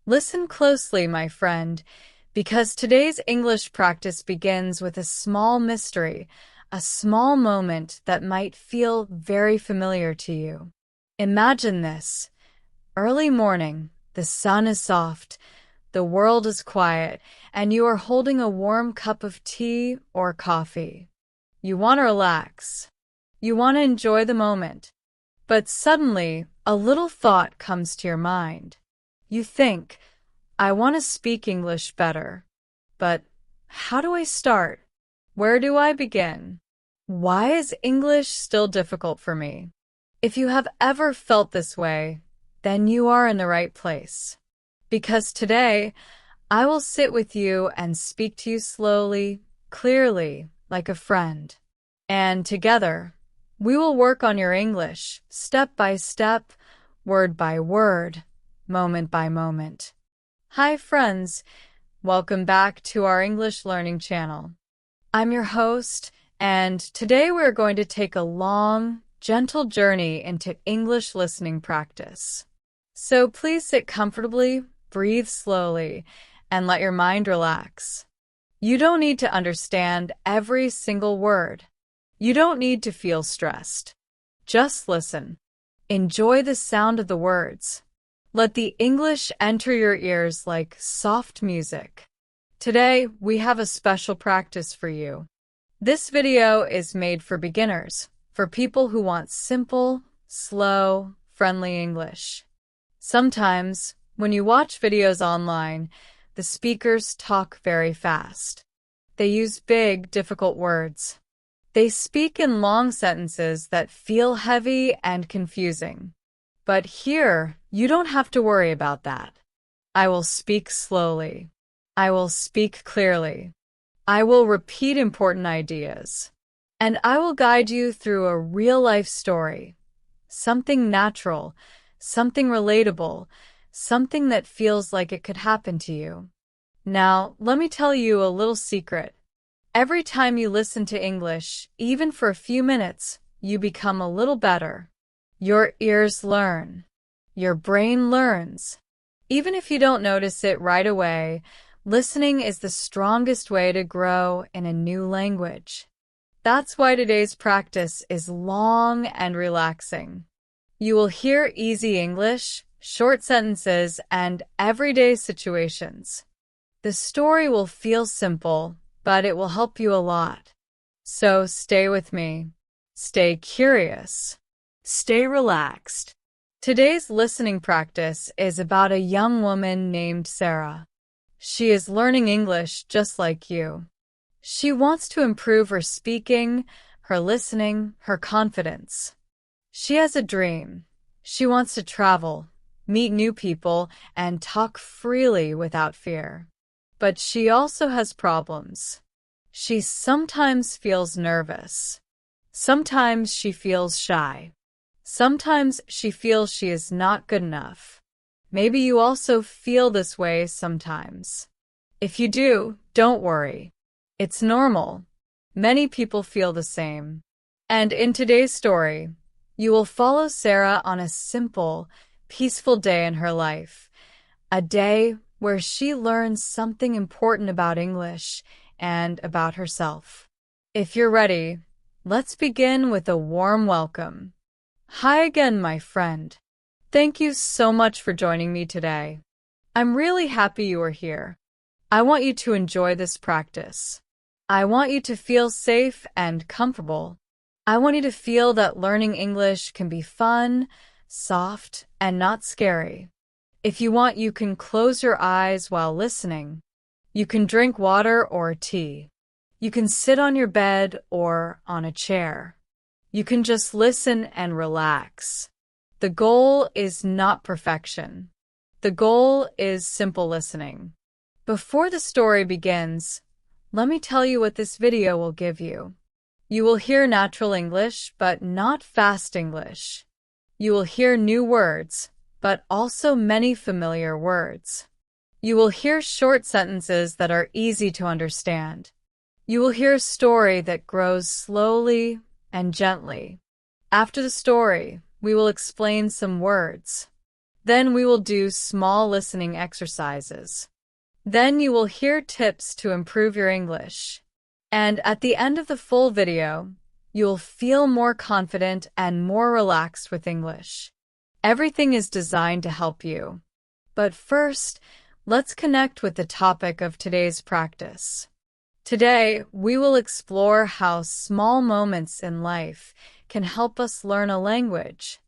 Listen closely, my friend, because today's English practice begins with a small mystery, a small moment that might feel very familiar to you. Imagine this. Early morning, the sun is soft, the world is quiet, and you are holding a warm cup of tea or coffee. You want to relax. You want to enjoy the moment. But suddenly, a little thought comes to your mind. You think, I want to speak English better. But how do I start? Where do I begin? Why is English still difficult for me? If you have ever felt this way, then you are in the right place. Because today, I will sit with you and speak to you slowly, clearly, like a friend. And together, we will work on your English, step by step, word by word, moment by moment. Hi friends, welcome back to our English learning channel. I'm your host, and today we're going to take a long, gentle journey into English listening practice. So please sit comfortably, breathe slowly, and let your mind relax. You don't need to understand every single word. You don't need to feel stressed. Just listen. Enjoy the sound of the words. Let the English enter your ears like soft music. Today, we have a special practice for you. This video is made for beginners, for people who want simple, slow, friendly English. Sometimes, when you watch videos online, the speakers talk very fast. They use big, difficult words. They speak in long sentences that feel heavy and confusing. But here, you don't have to worry about that. I will speak slowly. I will speak clearly. I will repeat important ideas. And I will guide you through a real-life story. Something natural, something relatable, something that feels like it could happen to you. Now, let me tell you a little secret. Every time you listen to English, even for a few minutes, you become a little better. Your ears learn. Your brain learns. Even if you don't notice it right away, listening is the strongest way to grow in a new language. That's why today's practice is long and relaxing. You will hear easy English, short sentences, and everyday situations. The story will feel simple, but it will help you a lot. So stay with me. Stay curious. Stay relaxed. Today's listening practice is about a young woman named Sarah. She is learning English just like you. She wants to improve her speaking, her listening, her confidence. She has a dream. She wants to travel, meet new people, and talk freely without fear. But she also has problems. She sometimes feels nervous. Sometimes she feels shy. Sometimes she feels she is not good enough. Maybe you also feel this way sometimes. If you do, don't worry. It's normal. Many people feel the same. And in today's story, you will follow Sarah on a simple, peaceful day in her life. A day where she learns something important about English and about herself. If you're ready, let's begin with a warm welcome. Hi again, my friend. Thank you so much for joining me today. I'm really happy you are here. I want you to enjoy this practice. I want you to feel safe and comfortable. I want you to feel that learning English can be fun, soft, and not scary. If you want, you can close your eyes while listening. You can drink water or tea. You can sit on your bed or on a chair. You can just listen and relax. The goal is not perfection. The goal is simple listening. Before the story begins, let me tell you what this video will give you. You will hear natural English, but not fast English. You will hear new words, but also many familiar words. You will hear short sentences that are easy to understand. You will hear a story that grows slowly and gently. After the story, we will explain some words. Then we will do small listening exercises. Then you will hear tips to improve your English. And at the end of the full video, you'll feel more confident and more relaxed with English. Everything is designed to help you. But first, let's connect with the topic of today's practice. Today, we will explore how small moments in life can help us learn a language.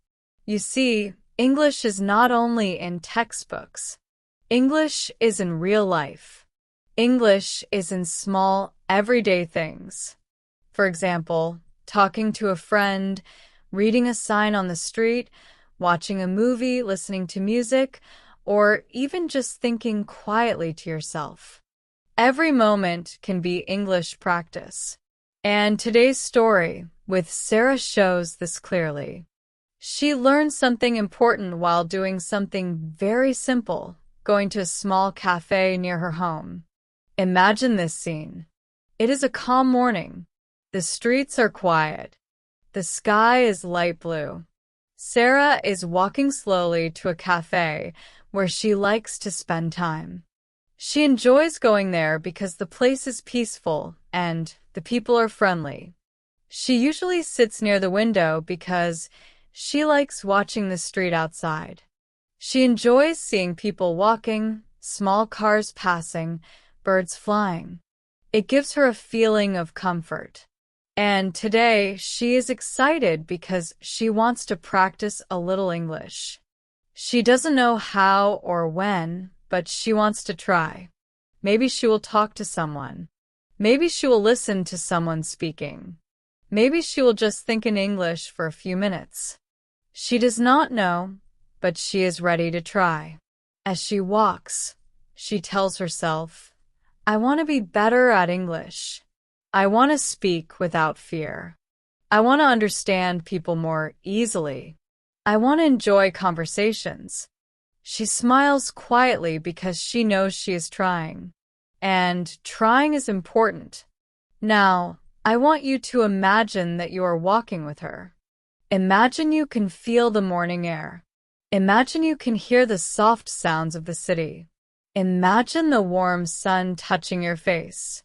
You see, English is not only in textbooks. English is in real life. English is in small, everyday things. For example, talking to a friend, reading a sign on the street, watching a movie, listening to music, or even just thinking quietly to yourself. Every moment can be English practice. And today's story with Sarah shows this clearly. She learned something important while doing something very simple, going to a small cafe near her home. Imagine this scene. It is a calm morning. The streets are quiet. The sky is light blue. Sarah is walking slowly to a cafe where she likes to spend time. She enjoys going there because the place is peaceful and the people are friendly. She usually sits near the window because she likes watching the street outside. She enjoys seeing people walking, small cars passing, birds flying. It gives her a feeling of comfort. And today, she is excited because she wants to practice a little English. She doesn't know how or when, but she wants to try. Maybe she will talk to someone. Maybe she will listen to someone speaking. Maybe she will just think in English for a few minutes. She does not know, but she is ready to try. As she walks, she tells herself, I want to be better at English. I want to speak without fear. I want to understand people more easily. I want to enjoy conversations. She smiles quietly because she knows she is trying. And trying is important. Now, I want you to imagine that you are walking with her. Imagine you can feel the morning air. Imagine you can hear the soft sounds of the city. Imagine the warm sun touching your face.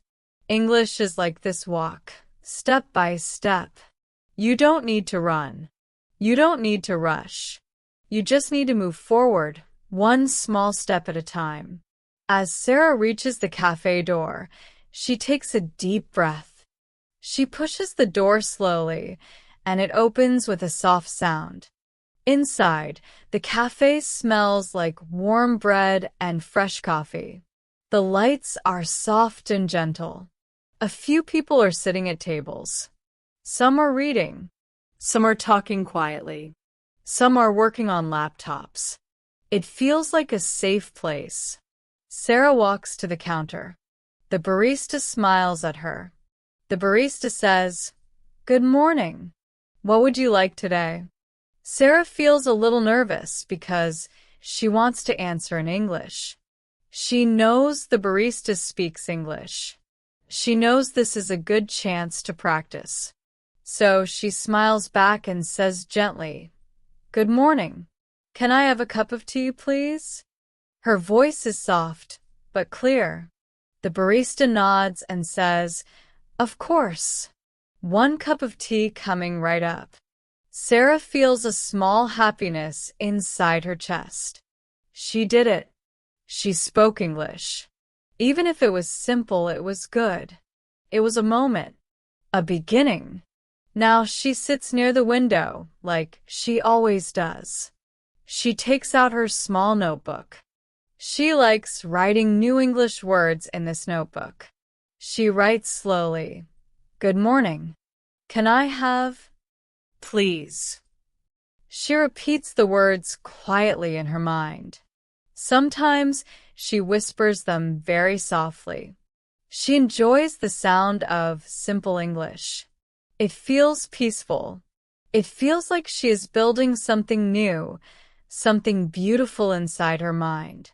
English is like this walk, step by step. You don't need to run. You don't need to rush. You just need to move forward, one small step at a time. As Sarah reaches the cafe door, she takes a deep breath. She pushes the door slowly, and it opens with a soft sound. Inside, the cafe smells like warm bread and fresh coffee. The lights are soft and gentle. A few people are sitting at tables. Some are reading. Some are talking quietly. Some are working on laptops. It feels like a safe place. Sarah walks to the counter. The barista smiles at her. The barista says, Good morning. What would you like today? Sarah feels a little nervous because she wants to answer in English. She knows the barista speaks English. She knows this is a good chance to practice. So she smiles back and says gently, Good morning. Can I have a cup of tea, please? Her voice is soft, but clear. The barista nods and says, Of course. 1 cup of tea coming right up. Sarah feels a small happiness inside her chest. She did it. She spoke English. Even if it was simple, it was good. It was a moment, a beginning. Now she sits near the window, like she always does. She takes out her small notebook. She likes writing new English words in this notebook. She writes slowly, Good morning. Can I have... Please. She repeats the words quietly in her mind. Sometimes she whispers them very softly. She enjoys the sound of simple English. It feels peaceful. It feels like she is building something new, something beautiful inside her mind.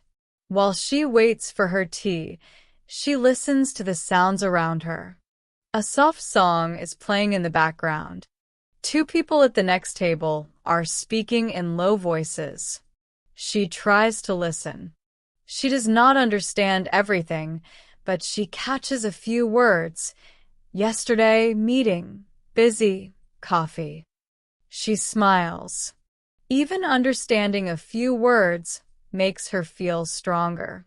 While she waits for her tea, she listens to the sounds around her. A soft song is playing in the background. 2 people at the next table are speaking in low voices. She tries to listen. She does not understand everything, but she catches a few words. Yesterday, meeting, busy, coffee. She smiles. Even understanding a few words makes her feel stronger.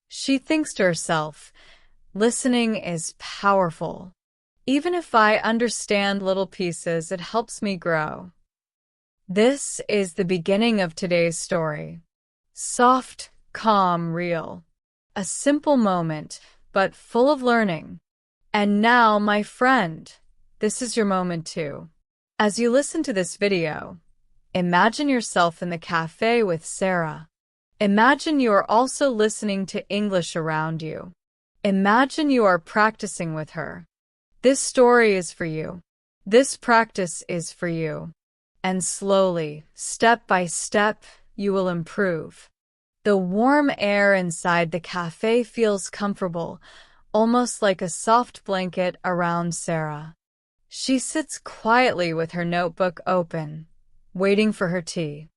She thinks to herself, listening is powerful. Even if I understand little pieces, it helps me grow. This is the beginning of today's story. Soft, calm, real. A simple moment, but full of learning. And now, my friend, this is your moment too. As you listen to this video, imagine yourself in the cafe with Sarah. Imagine you are also listening to English around you. Imagine you are practicing with her. This story is for you. This practice is for you. And slowly, step by step, you will improve. The warm air inside the cafe feels comfortable, almost like a soft blanket around Sarah. She sits quietly with her notebook open, waiting for her tea.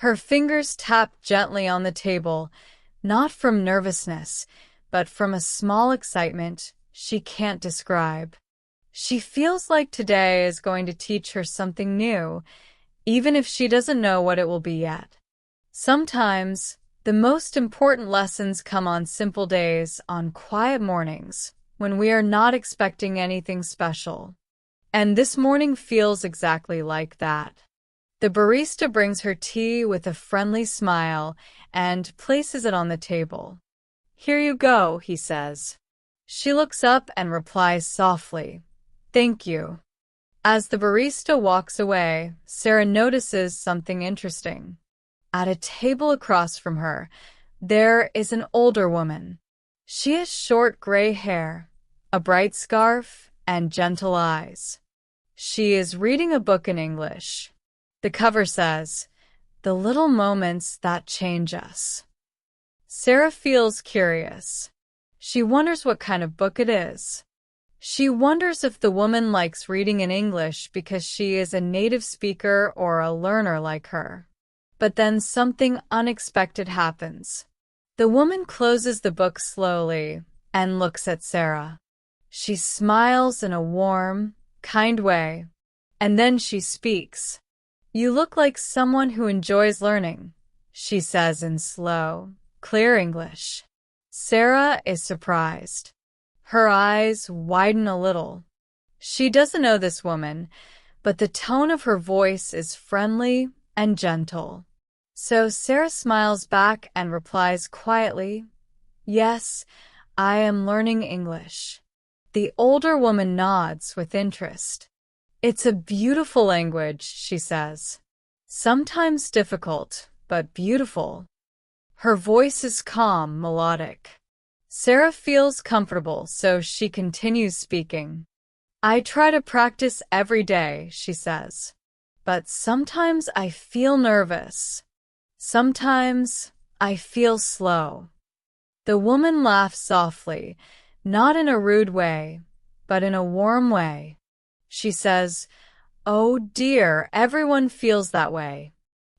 Her fingers tap gently on the table, not from nervousness, but from a small excitement she can't describe. She feels like today is going to teach her something new, even if she doesn't know what it will be yet. Sometimes, the most important lessons come on simple days, on quiet mornings, when we are not expecting anything special. And this morning feels exactly like that. The barista brings her tea with a friendly smile and places it on the table. "Here you go," he says. She looks up and replies softly, "Thank you." As the barista walks away, Sarah notices something interesting. At a table across from her, there is an older woman. She has short gray hair, a bright scarf, and gentle eyes. She is reading a book in English. The cover says, "The Little Moments That Change Us." Sarah feels curious. She wonders what kind of book it is. She wonders if the woman likes reading in English because she is a native speaker or a learner like her. But then something unexpected happens. The woman closes the book slowly and looks at Sarah. She smiles in a warm, kind way, and then she speaks. "You look like someone who enjoys learning," she says in slow, clear English. Sarah is surprised. Her eyes widen a little. She doesn't know this woman, but the tone of her voice is friendly and gentle. So Sarah smiles back and replies quietly, "Yes, I am learning English." The older woman nods with interest. "It's a beautiful language," she says. "Sometimes difficult, but beautiful." Her voice is calm, melodic. Sarah feels comfortable, so she continues speaking. "I try to practice every day," she says. "But sometimes I feel nervous. Sometimes I feel slow." The woman laughs softly, not in a rude way, but in a warm way. She says, "Oh dear, everyone feels that way.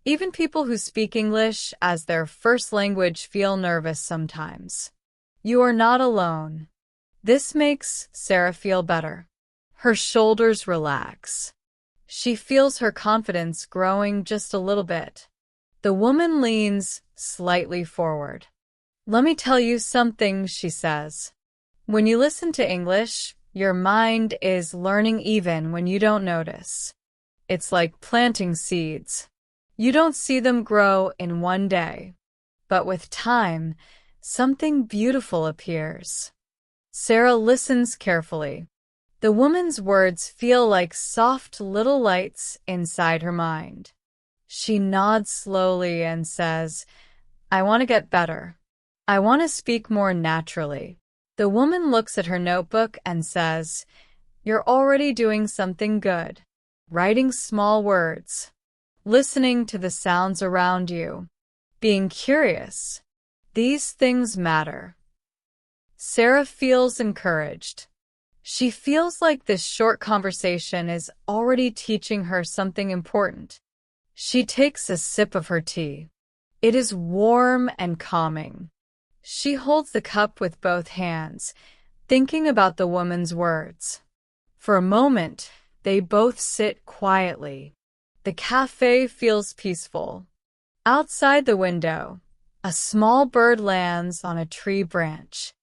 Even people who speak English as their first language feel nervous sometimes. You are not alone." This makes Sarah feel better. Her shoulders relax. She feels her confidence growing just a little bit. The woman leans slightly forward. "Let me tell you something," she says. "When you listen to English, your mind is learning even when you don't notice. It's like planting seeds. You don't see them grow in one day, but with time, something beautiful appears." Sarah listens carefully. The woman's words feel like soft little lights inside her mind. She nods slowly and says, "I want to get better. I want to speak more naturally." The woman looks at her notebook and says, "You're already doing something good. Writing small words, listening to the sounds around you, being curious. These things matter." Sarah feels encouraged. She feels like this short conversation is already teaching her something important. She takes a sip of her tea. It is warm and calming. She holds the cup with both hands, thinking about the woman's words. For a moment, they both sit quietly. The cafe feels peaceful. Outside the window, a small bird lands on a tree branch.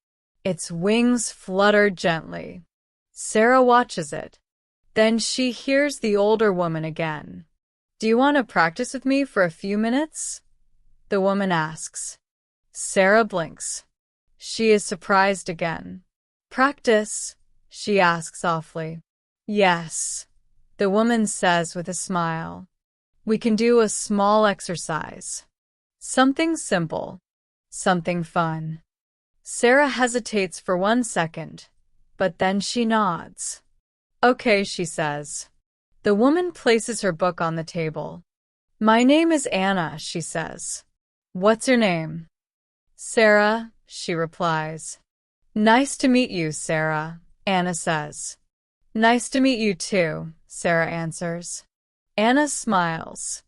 Its wings flutter gently. Sarah watches it. Then she hears the older woman again. "Do you want to practice with me for a few minutes?" the woman asks. Sarah blinks. She is surprised again. "Practice?" she asks softly. "Yes," the woman says with a smile. "We can do a small exercise. Something simple, something fun." Sarah hesitates for 1 second, but then she nods. "Okay," she says. The woman places her book on the table. "My name is Anna," she says. "What's your name?" "Sarah," she replies. "Nice to meet you, Sarah," Anna says. "Nice to meet you too," Sarah answers. Anna smiles.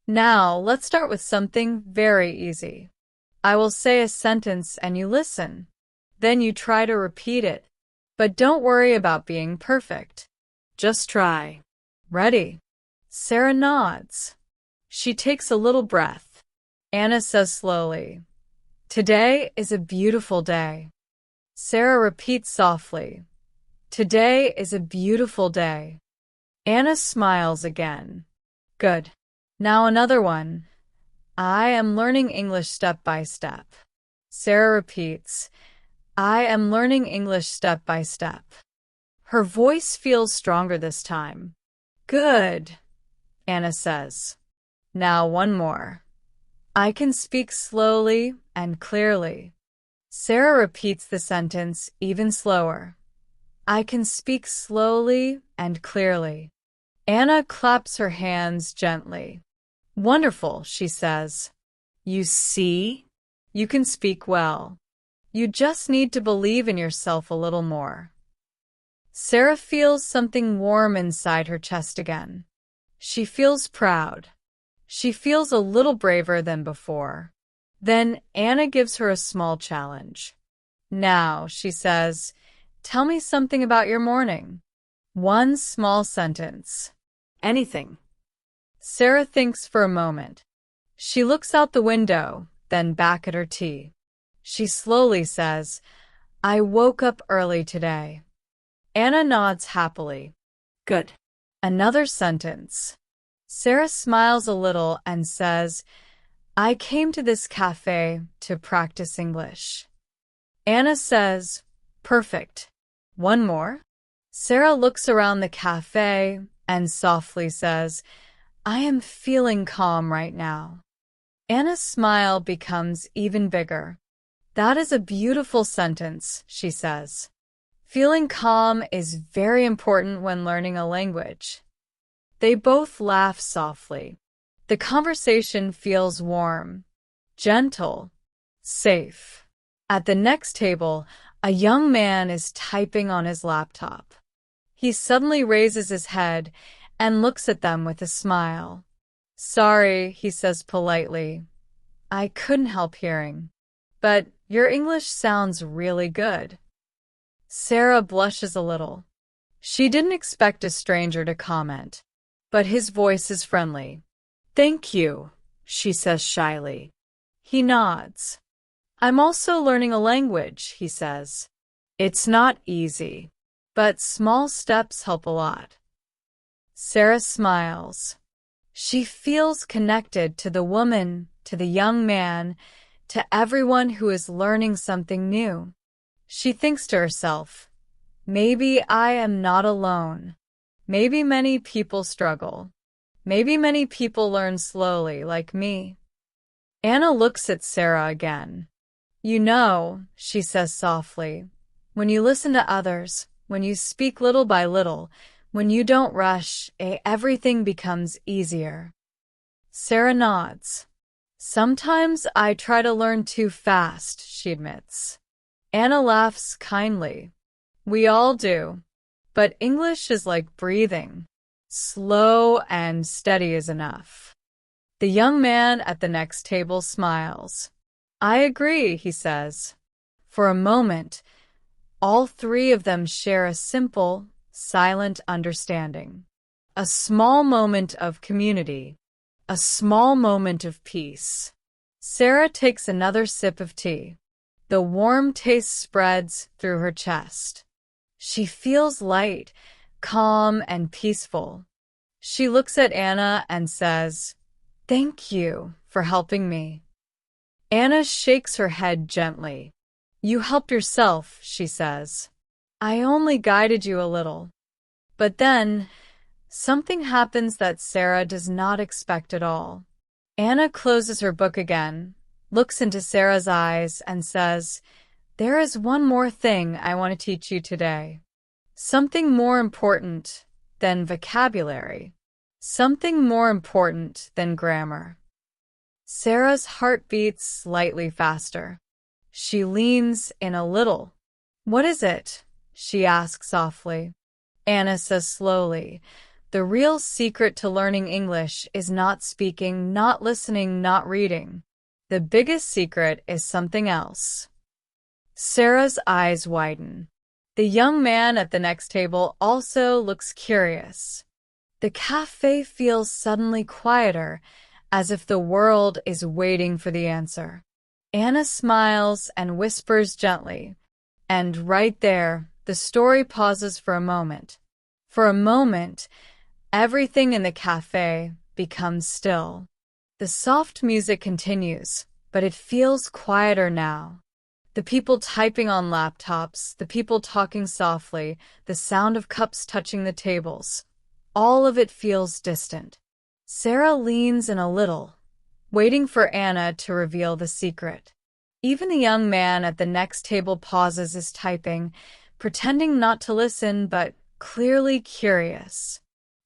"Now, let's start with something very easy. I will say a sentence and you listen. Then you try to repeat it. But don't worry about being perfect. Just try. Ready?" Sarah nods. She takes a little breath. Anna says slowly, "Today is a beautiful day." Sarah repeats softly, "Today is a beautiful day." Anna smiles again. "Good. Now another one. I am learning English step by step." Sarah repeats, "I am learning English step by step." Her voice feels stronger this time. "Good," Anna says. "Now one more. I can speak slowly and clearly." Sarah repeats the sentence even slower. "I can speak slowly and clearly." Anna claps her hands gently. "Wonderful," she says. "You see? You can speak well. You just need to believe in yourself a little more." Sarah feels something warm inside her chest again. She feels proud. She feels a little braver than before. Then Anna gives her a small challenge. "Now," she says, "tell me something about your morning. One small sentence. Anything." Sarah thinks for a moment. She looks out the window, then back at her tea. She slowly says, "I woke up early today." Anna nods happily. "Good." Another sentence. Sarah smiles a little and says, "I came to this cafe to practice English." Anna says, "Perfect. One more?" Sarah looks around the cafe and softly says, "I am feeling calm right now." Anna's smile becomes even bigger. "That is a beautiful sentence," she says. Feeling calm is very important when learning a language. They both laugh softly. The conversation feels warm, gentle, safe. At the next table, a young man is typing on his laptop. He suddenly raises his head and looks at them with a smile. "Sorry," he says politely. "I couldn't help hearing. But your English sounds really good." Sarah blushes a little. She didn't expect a stranger to comment, but his voice is friendly. "Thank you," she says shyly. He nods. "I'm also learning a language," he says. "It's not easy, but small steps help a lot." Sarah smiles. She feels connected to the woman, to the young man, to everyone who is learning something new. She thinks to herself, maybe I am not alone. Maybe many people struggle. Maybe many people learn slowly, like me. Anna looks at Sarah again. "You know," she says softly, "when you listen to others, when you speak little by little, when you don't rush, everything becomes easier." Sarah nods. "Sometimes I try to learn too fast," she admits. Anna laughs kindly. "We all do. But English is like breathing. Slow and steady is enough." The young man at the next table smiles. I agree, he says. For a moment, all three of them share a simple, silent understanding. A small moment of community. A small moment of peace. Sarah takes another sip of tea. The warm taste spreads through her chest. She feels light, calm, and peaceful. She looks at Anna and says, Thank you for helping me. Anna shakes her head gently. You helped yourself, she says. I only guided you a little. But then, something happens that Sarah does not expect at all. Anna closes her book again, looks into Sarah's eyes, and says, There is one more thing I want to teach you today. Something more important than vocabulary. Something more important than grammar. Sarah's heart beats slightly faster. She leans in a little. What is it? She asks softly. Anna says slowly, The real secret to learning English is not speaking, not listening, not reading. The biggest secret is something else. Sarah's eyes widen. The young man at the next table also looks curious. The cafe feels suddenly quieter, as if the world is waiting for the answer. Anna smiles and whispers gently, and right there, the story pauses for a moment. For a moment, everything in the cafe becomes still. The soft music continues, but it feels quieter now. The people typing on laptops, the people talking softly, the sound of cups touching the tables. All of it feels distant. Sarah leans in a little, waiting for Anna to reveal the secret. Even the young man at the next table pauses his typing, pretending not to listen but clearly curious.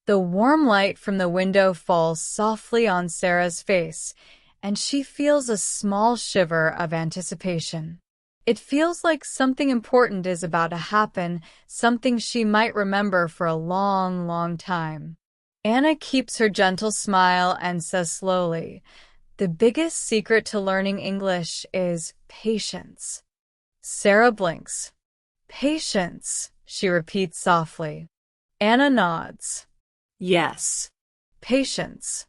The warm light from the window falls softly on Sarah's face, and she feels a small shiver of anticipation. It feels like something important is about to happen, something she might remember for a long, long time. Anna keeps her gentle smile and says slowly, The biggest secret to learning English is patience. Sarah blinks. Patience, she repeats softly. Anna nods. Yes. Patience.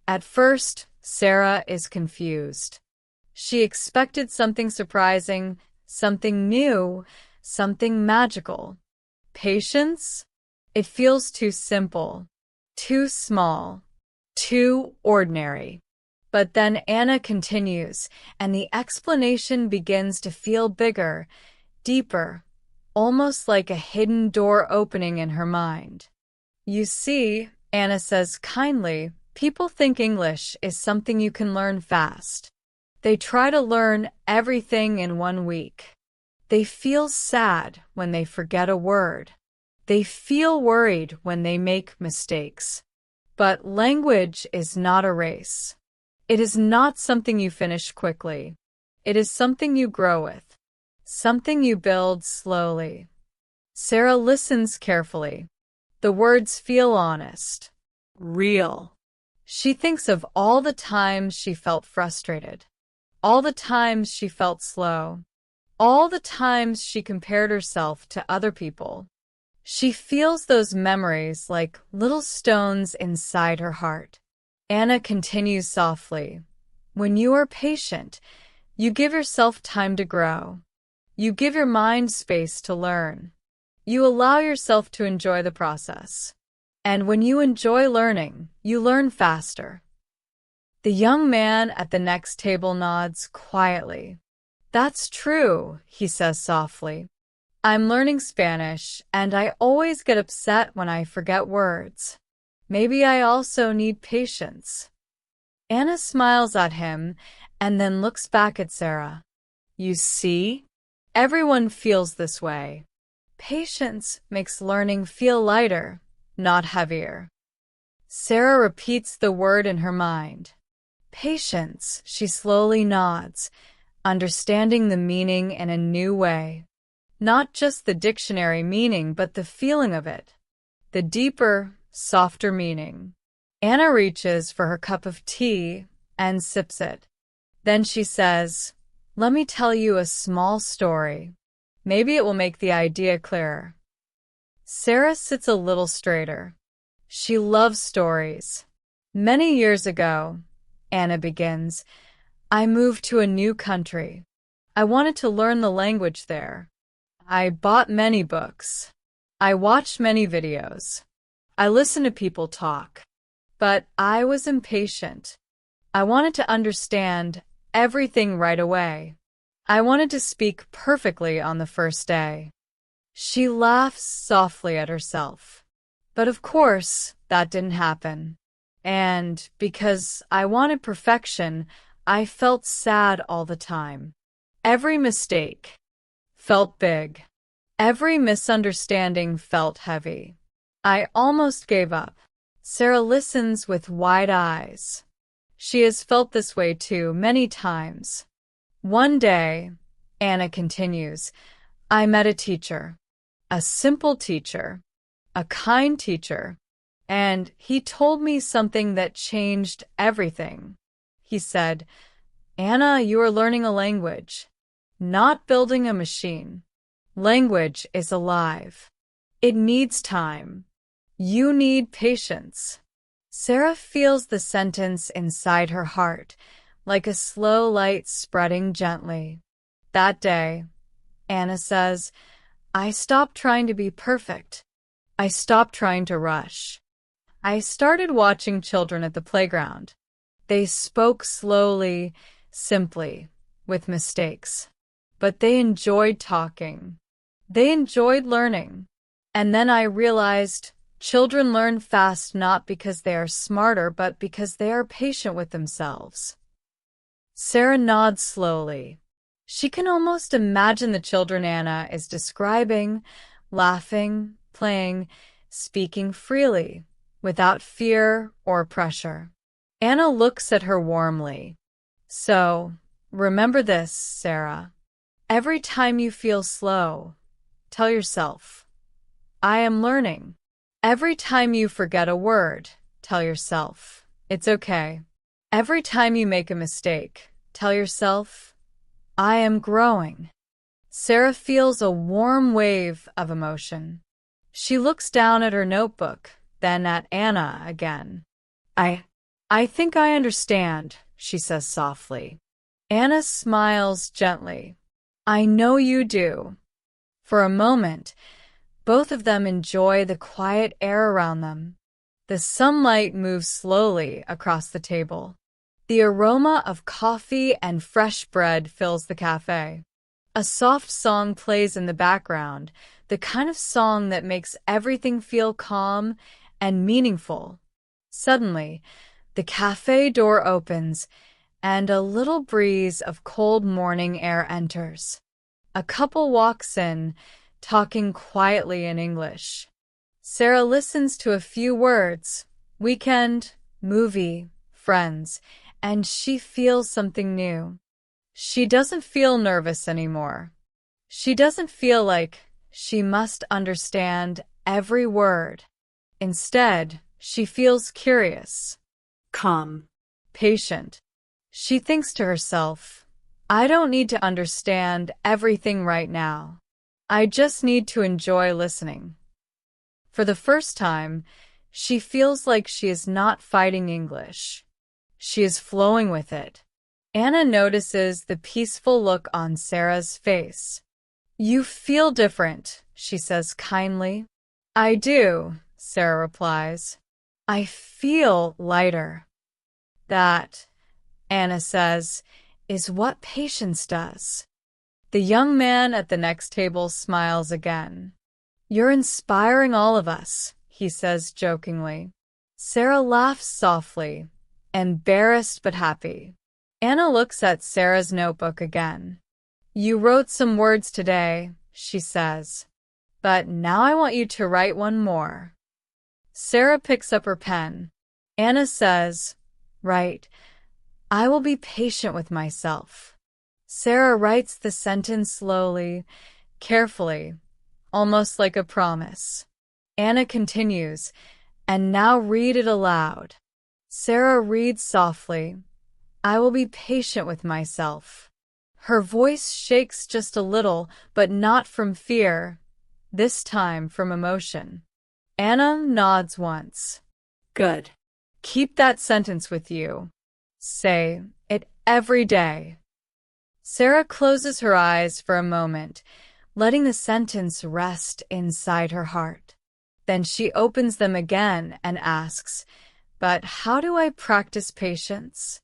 At first, Sarah is confused. She expected something surprising, something new, something magical. Patience? It feels too simple, too small, too ordinary. But then Anna continues, and the explanation begins to feel bigger, deeper, almost like a hidden door opening in her mind. You see, Anna says kindly, people think English is something you can learn fast. They try to learn everything in 1 week. They feel sad when they forget a word. They feel worried when they make mistakes. But language is not a race. It is not something you finish quickly. It is something you grow with, something you build slowly. Sarah listens carefully. The words feel honest, real. She thinks of all the times she felt frustrated. All the times she felt slow. All the times she compared herself to other people. She feels those memories like little stones inside her heart. Anna continues softly. When you are patient, you give yourself time to grow. You give your mind space to learn. You allow yourself to enjoy the process. And when you enjoy learning, you learn faster. The young man at the next table nods quietly. That's true, he says softly. I'm learning Spanish, and I always get upset when I forget words. Maybe I also need patience. Anna smiles at him and then looks back at Sarah. You see? Everyone feels this way. Patience makes learning feel lighter, not heavier. Sarah repeats the word in her mind. Patience, she slowly nods, understanding the meaning in a new way. Not just the dictionary meaning, but the feeling of it. The deeper, softer meaning. Anna reaches for her cup of tea and sips it. Then she says, "Let me tell you a small story. Maybe it will make the idea clearer." Sarah sits a little straighter. She loves stories. "Many years ago," Anna begins, "I moved to a new country. I wanted to learn the language there. I bought many books. I watched many videos. I listened to people talk. But I was impatient. I wanted to understand everything right away. I wanted to speak perfectly on the first day." She laughs softly at herself. "But of course, that didn't happen. And because I wanted perfection, I felt sad all the time. Every mistake felt big. Every misunderstanding felt heavy. I almost gave up." Sarah listens with wide eyes. She has felt this way too many times. "One day," Anna continues, "I met a teacher. A simple teacher. A kind teacher. And he told me something that changed everything. He said, 'Anna, you are learning a language, not building a machine. Language is alive. It needs time. You need patience.'" Sarah feels the sentence inside her heart, like a slow light spreading gently. That day, Anna says, "I stopped trying to be perfect. I stopped trying to rush. I started watching children at the playground. They spoke slowly, simply, with mistakes. But they enjoyed talking. They enjoyed learning. And then I realized children learn fast not because they are smarter, but because they are patient with themselves." Sarah nods slowly. She can almost imagine the children Anna is describing, laughing, playing, speaking freely, without fear or pressure. Anna looks at her warmly. "So, remember this, Sarah. Every time you feel slow, tell yourself, 'I am learning.' Every time you forget a word, tell yourself, 'It's okay.' Every time you make a mistake, tell yourself, 'I am growing.'" Sarah feels a warm wave of emotion. She looks down at her notebook, then at Anna again. I think I understand," she says softly. Anna smiles gently. "I know you do." For a moment, both of them enjoy the quiet air around them. The sunlight moves slowly across the table. The aroma of coffee and fresh bread fills the cafe. A soft song plays in the background, the kind of song that makes everything feel calm and meaningful. Suddenly, the cafe door opens, and a little breeze of cold morning air enters. A couple walks in, talking quietly in English. Sarah listens to a few words: weekend, movie, friends, and she feels something new. She doesn't feel nervous anymore. She doesn't feel like she must understand every word. Instead, she feels curious, calm, patient. She thinks to herself, "I don't need to understand everything right now. I just need to enjoy listening." For the first time, she feels like she is not fighting English. She is flowing with it. Anna notices the peaceful look on Sarah's face. "You feel different," she says kindly. "I do," Sarah replies. "I feel lighter." "That," Anna says, "is what patience does." The young man at the next table smiles again. "You're inspiring all of us," he says jokingly. Sarah laughs softly, embarrassed but happy. Anna looks at Sarah's notebook again. "You wrote some words today," she says. "But now I want you to write one more." Sarah picks up her pen. Anna says, "Write, 'I will be patient with myself.'" Sarah writes the sentence slowly, carefully, almost like a promise. Anna continues, "And now read it aloud." Sarah reads softly, I will be patient with myself. Her voice shakes just a little, but not from fear, this time from emotion. Anna nods once. Good. Keep that sentence with you. Say it every day. Sarah closes her eyes for a moment, letting the sentence rest inside her heart. Then she opens them again and asks, but how do I practice patience?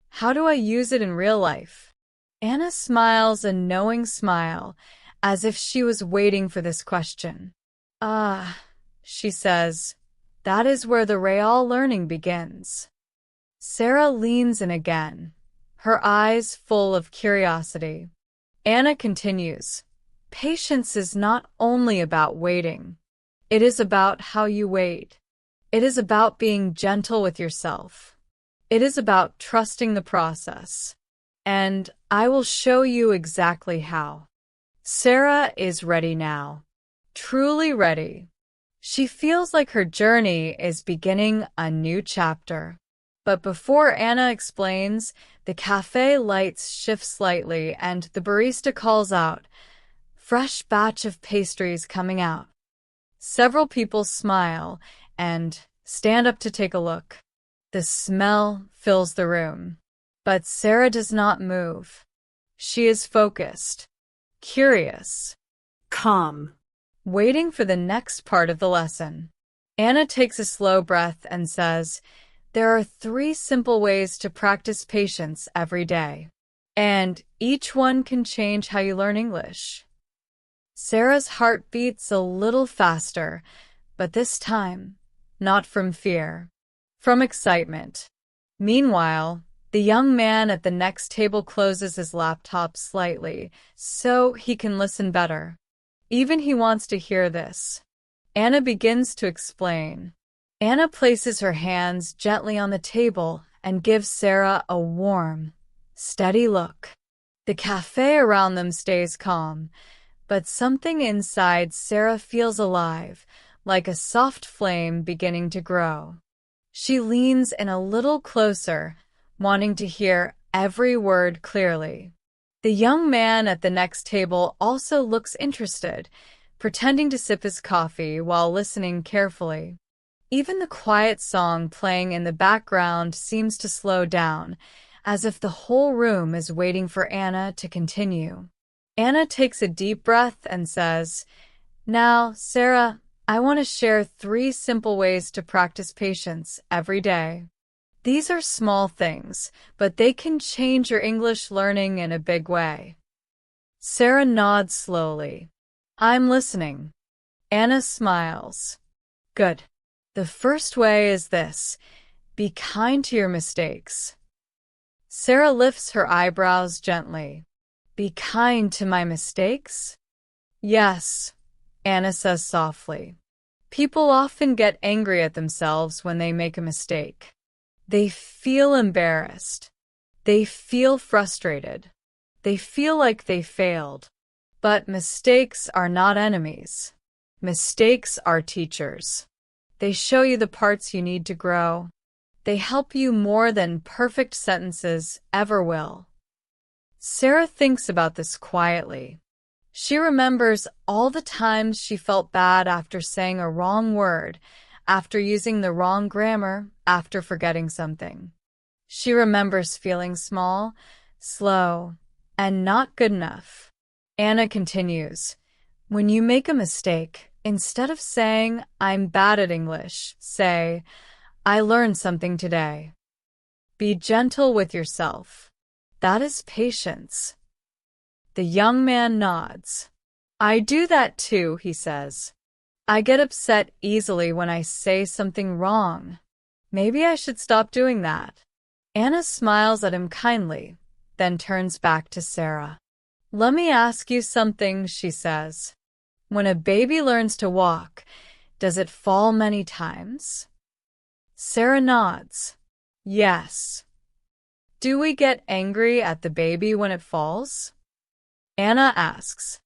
How do I use it in real life? Anna smiles a knowing smile, as if she was waiting for this question. She says, that is where the real learning begins. Sarah leans in again, her eyes full of curiosity. Anna continues, patience is not only about waiting. It is about how you wait. It is about being gentle with yourself. It is about trusting the process. And I will show you exactly how. Sarah is ready now. Truly ready. She feels like her journey is beginning a new chapter. But before Anna explains, the cafe lights shift slightly and the barista calls out, fresh batch of pastries coming out. Several people smile and stand up to take a look. The smell fills the room. But Sarah does not move. She is focused, curious, calm, waiting for the next part of the lesson. Anna takes a slow breath and says, there are 3 simple ways to practice patience every day. And each one can change how you learn English. Sarah's heart beats a little faster, but this time, not from fear, from excitement. Meanwhile, the young man at the next table closes his laptop slightly, so he can listen better. Even he wants to hear this. Anna begins to explain. Anna places her hands gently on the table and gives Sarah a warm, steady look. The cafe around them stays calm, but something inside Sarah feels alive, like a soft flame beginning to grow. She leans in a little closer, wanting to hear every word clearly. The young man at the next table also looks interested, pretending to sip his coffee while listening carefully. Even the quiet song playing in the background seems to slow down, as if the whole room is waiting for Anna to continue. Anna takes a deep breath and says, now, Sarah, I want to share 3 simple ways to practice patience every day. These are small things, but they can change your English learning in a big way. Sarah nods slowly. I'm listening. Anna smiles. Good. The first way is this. Be kind to your mistakes. Sarah lifts her eyebrows gently. Be kind to my mistakes? Yes, Anna says softly. People often get angry at themselves when they make a mistake. They feel embarrassed. They feel frustrated. They feel like they failed. But mistakes are not enemies. Mistakes are teachers. They show you the parts you need to grow. They help you more than perfect sentences ever will. Sarah thinks about this quietly. She remembers all the times she felt bad after saying a wrong word, after using the wrong grammar, after forgetting something. She remembers feeling small, slow, and not good enough. Anna continues, when you make a mistake, instead of saying, I'm bad at English, say, I learned something today. Be gentle with yourself. That is patience. The young man nods. I do that too, he says. I get upset easily when I say something wrong. Maybe I should stop doing that. Anna smiles at him kindly, then turns back to Sarah. Let me ask you something, she says. When a baby learns to walk, does it fall many times? Sarah nods. Yes. Do we get angry at the baby when it falls? Anna asks.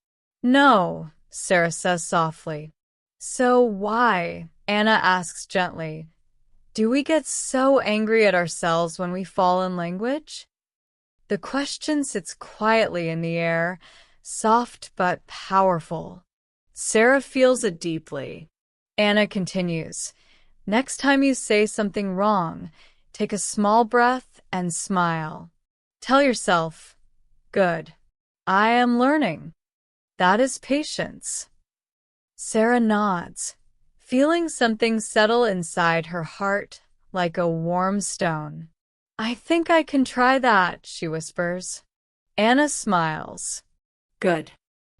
No, Sarah says softly. So why? Anna asks gently. Do we get so angry at ourselves when we fall in language? The question sits quietly in the air, soft but powerful. Sarah feels it deeply. Anna continues. Next time you say something wrong, take a small breath and smile. Tell yourself, good. I am learning. That is patience. Sarah nods, feeling something settle inside her heart like a warm stone. I think I can try that, she whispers. Anna smiles. Good.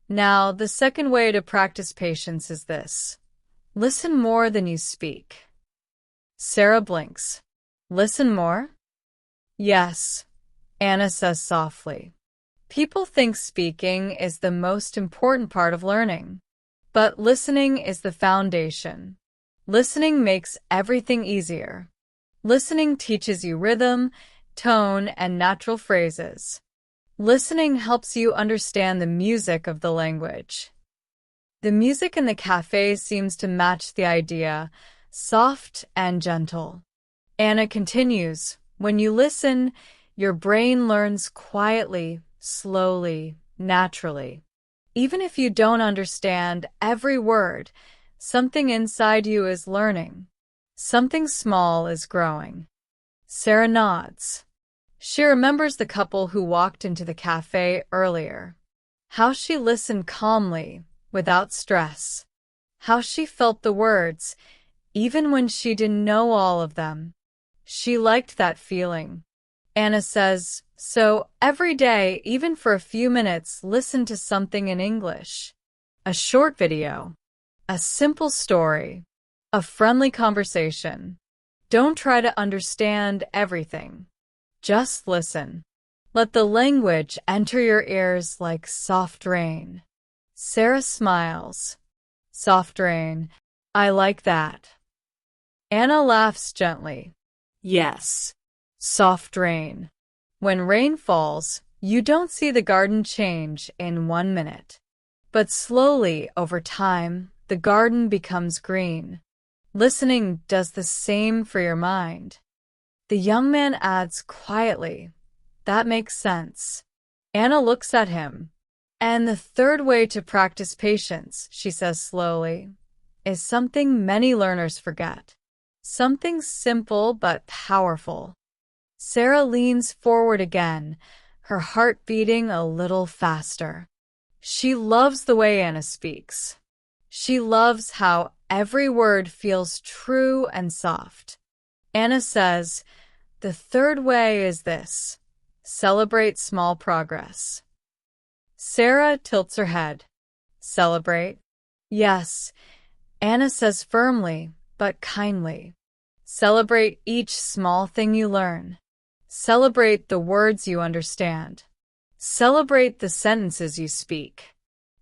Now, the second way to practice patience is this. Listen more than you speak. Sarah blinks. Listen more? Yes, Anna says softly. People think speaking is the most important part of learning, but listening is the foundation. Listening makes everything easier. Listening teaches you rhythm, tone, and natural phrases. Listening helps you understand the music of the language. The music in the cafe seems to match the idea, soft and gentle. Anna continues, when you listen, your brain learns quietly, slowly, naturally. Even if you don't understand every word, something inside you is learning. Something small is growing. Sarah nods. She remembers the couple who walked into the cafe earlier. How she listened calmly, without stress. How she felt the words, even when she didn't know all of them. She liked that feeling. Anna says, so every day, even for a few minutes, listen to something in English. A short video. A simple story. A friendly conversation. Don't try to understand everything. Just listen. Let the language enter your ears like soft rain. Sarah smiles. Soft rain. I like that. Anna laughs gently. Yes. Soft rain. When rain falls, you don't see the garden change in 1 minute. But slowly, over time, the garden becomes green. Listening does the same for your mind. The young man adds quietly, that makes sense. Anna looks at him. And the third way to practice patience, she says slowly, is something many learners forget. Something simple but powerful. Sarah leans forward again, her heart beating a little faster. She loves the way Anna speaks. She loves how every word feels true and soft. Anna says, the third way is this. Celebrate small progress. Sarah tilts her head. Celebrate? Yes, Anna says firmly, but kindly. Celebrate each small thing you learn. Celebrate the words you understand. Celebrate the sentences you speak.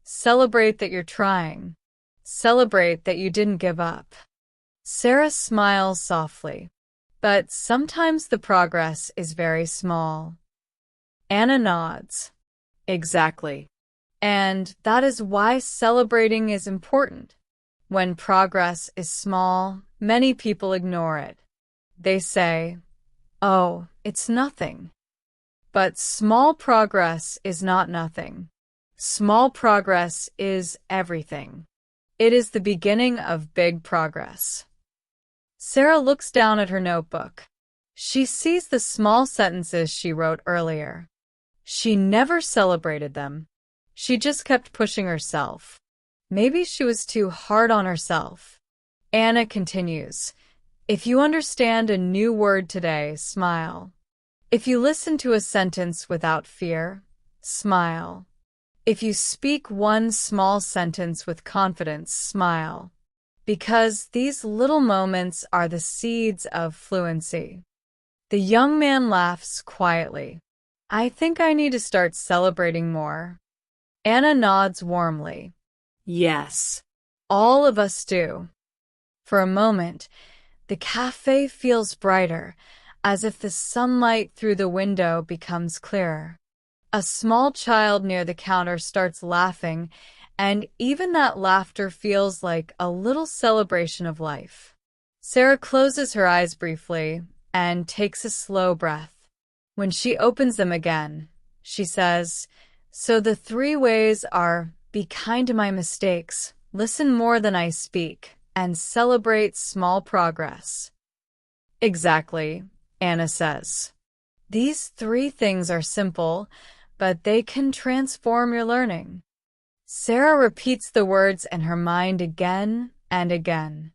Celebrate that you're trying. Celebrate that you didn't give up. Sarah smiles softly, but sometimes the progress is very small. Anna nods. Exactly. And that is why celebrating is important. When progress is small, many people ignore it. They say, oh, it's nothing. But small progress is not nothing. Small progress is everything. It is the beginning of big progress. Sarah looks down at her notebook. She sees the small sentences she wrote earlier. She never celebrated them. She just kept pushing herself. Maybe she was too hard on herself. Anna continues, if you understand a new word today, smile. If you listen to a sentence without fear, smile. If you speak one small sentence with confidence, smile. Because these little moments are the seeds of fluency. The young man laughs quietly. I think I need to start celebrating more. Anna nods warmly. Yes, all of us do. For a moment, the cafe feels brighter, as if the sunlight through the window becomes clearer. A small child near the counter starts laughing, and even that laughter feels like a little celebration of life. Sarah closes her eyes briefly and takes a slow breath. When she opens them again, she says, "So the 3 ways are: be kind to my mistakes, listen more than I speak, and celebrate small progress." Exactly, Anna says. These 3 things are simple, but they can transform your learning. Sarah repeats the words in her mind again and again.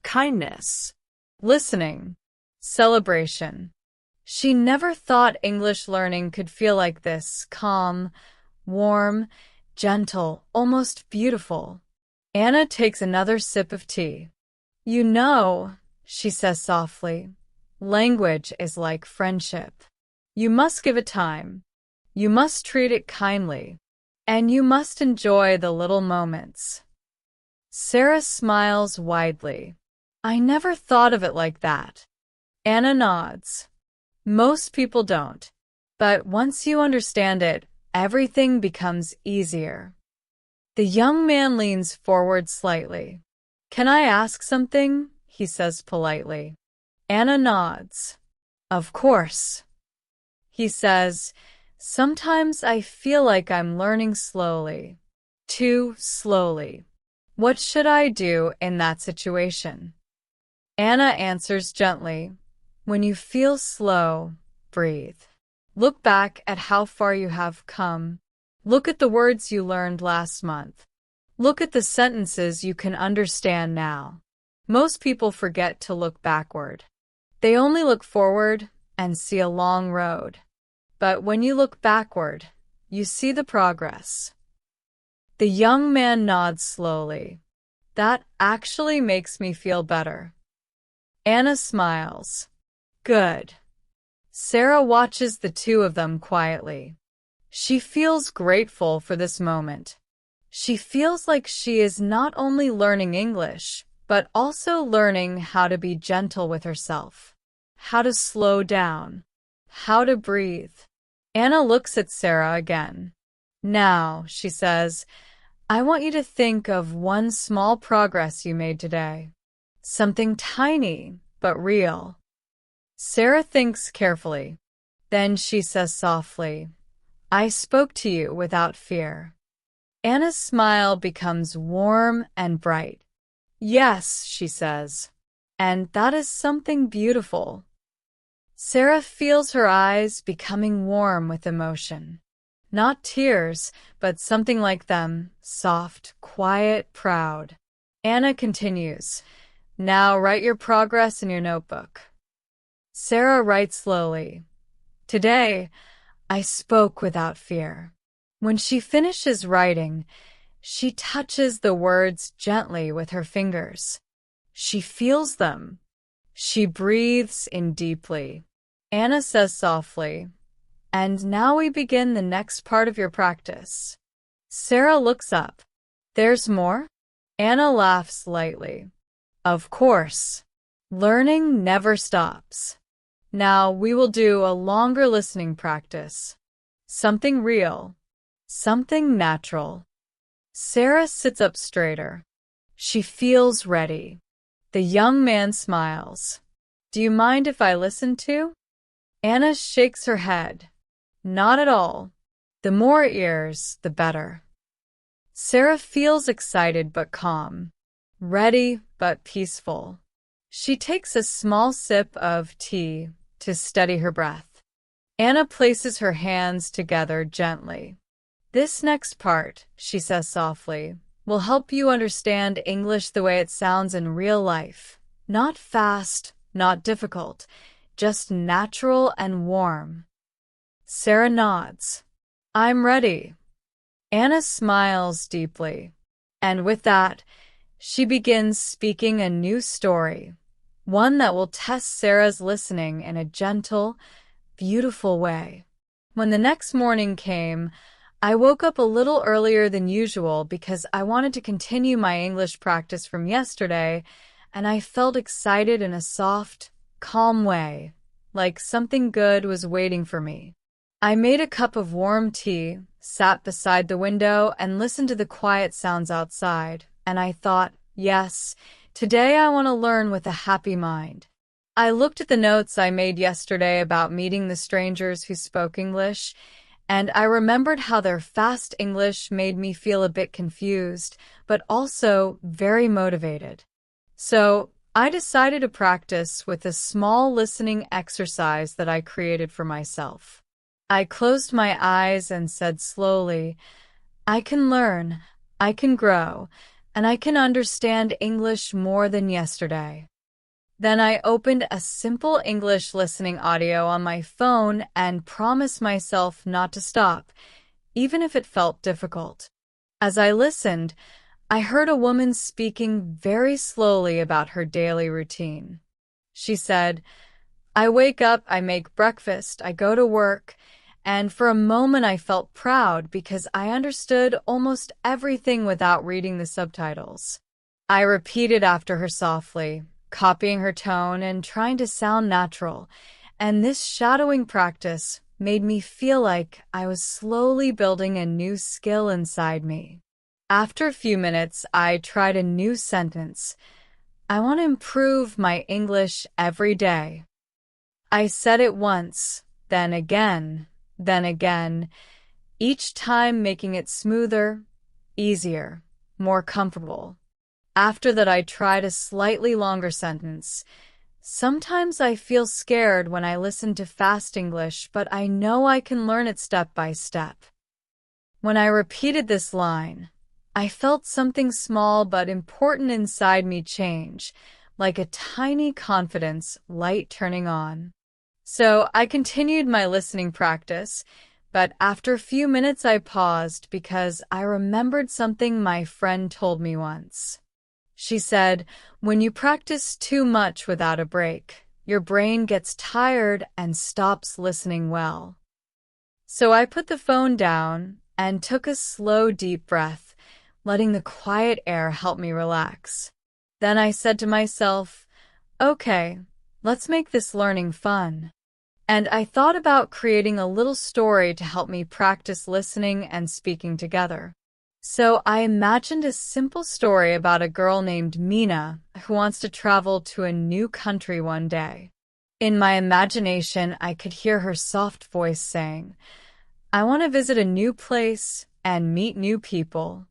Kindness, listening, celebration. She never thought English learning could feel like this: calm, warm, gentle, almost beautiful. Anna takes another sip of tea. "You know," she says softly, "language is like friendship. You must give it time. You must treat it kindly. And you must enjoy the little moments." Sarah smiles widely. "I never thought of it like that." Anna nods. "Most people don't. But once you understand it, everything becomes easier." The young man leans forward slightly. "Can I ask something?" he says politely. Anna nods. "Of course." He says, "Sometimes I feel like I'm learning slowly. Too slowly. What should I do in that situation?" Anna answers gently, "When you feel slow, breathe. Look back at how far you have come. Look at the words you learned last month. Look at the sentences you can understand now." Most people forget to look backward. They only look forward and see a long road. But when you look backward, you see the progress. The young man nods slowly. "That actually makes me feel better." Anna smiles. "Good." Sarah watches the 2 of them quietly. She feels grateful for this moment. She feels like she is not only learning English, but also learning how to be gentle with herself, how to slow down, how to breathe. Anna looks at Sarah again. "Now," she says, "I want you to think of one small progress you made today. Something tiny, but real." Sarah thinks carefully. Then she says softly, "I spoke to you without fear." Anna's smile becomes warm and bright. "Yes," she says, "and that is something beautiful." Sarah feels her eyes becoming warm with emotion. Not tears, but something like them, soft, quiet, proud. Anna continues, "Now write your progress in your notebook." Sarah writes slowly, "Today, I spoke without fear." When she finishes writing, she touches the words gently with her fingers. She feels them. She breathes in deeply. Anna says softly, "And now we begin the next part of your practice." Sarah looks up. "There's more?" Anna laughs lightly. "Of course. Learning never stops. Now we will do a longer listening practice. Something real. Something natural." Sarah sits up straighter. She feels ready. The young man smiles. "Do you mind if I listen too?" Anna shakes her head. "Not at all. The more ears, the better." Sarah feels excited but calm, ready but peaceful. She takes a small sip of tea to steady her breath. Anna places her hands together gently. "This next part," she says softly, "will help you understand English the way it sounds in real life. Not fast, not difficult, just natural and warm." Sarah nods. "I'm ready." Anna smiles deeply. And with that, she begins speaking a new story, one that will test Sarah's listening in a gentle, beautiful way. When the next morning came, I woke up a little earlier than usual because I wanted to continue my English practice from yesterday, and I felt excited in a soft, calm way, like something good was waiting for me. I made a cup of warm tea, sat beside the window, and listened to the quiet sounds outside, and I thought, yes, Today I want to learn with a happy mind. I looked at the notes I made yesterday about meeting the strangers who spoke English, and I remembered how their fast English made me feel a bit confused, but also very motivated. So I decided to practice with a small listening exercise that I created for myself. I closed my eyes and said slowly, I can learn, I can grow, and I can understand English more than yesterday. Then I opened a simple English listening audio on my phone and promised myself not to stop, even if it felt difficult. As I listened, I heard a woman speaking very slowly about her daily routine. She said, I wake up, I make breakfast, I go to work, and for a moment I felt proud because I understood almost everything without reading the subtitles. I repeated after her softly, copying her tone and trying to sound natural, and this shadowing practice made me feel like I was slowly building a new skill inside me. After a few minutes, I tried a new sentence. I want to improve my English every day. I said it once, then again, each time making it smoother, easier, more comfortable. After that, I tried a slightly longer sentence. Sometimes I feel scared when I listen to fast English, but I know I can learn it step by step. When I repeated this line, I felt something small but important inside me change, like a tiny confidence light turning on. So I continued my listening practice, but after a few minutes I paused because I remembered something my friend told me once. She said, when you practice too much without a break, your brain gets tired and stops listening well. So I put the phone down and took a slow, deep breath, letting the quiet air help me relax. Then I said to myself, okay, let's make this learning fun. And I thought about creating a little story to help me practice listening and speaking together. So I imagined a simple story about a girl named Mina who wants to travel to a new country one day. In my imagination, I could hear her soft voice saying, I want to visit a new place and meet new people.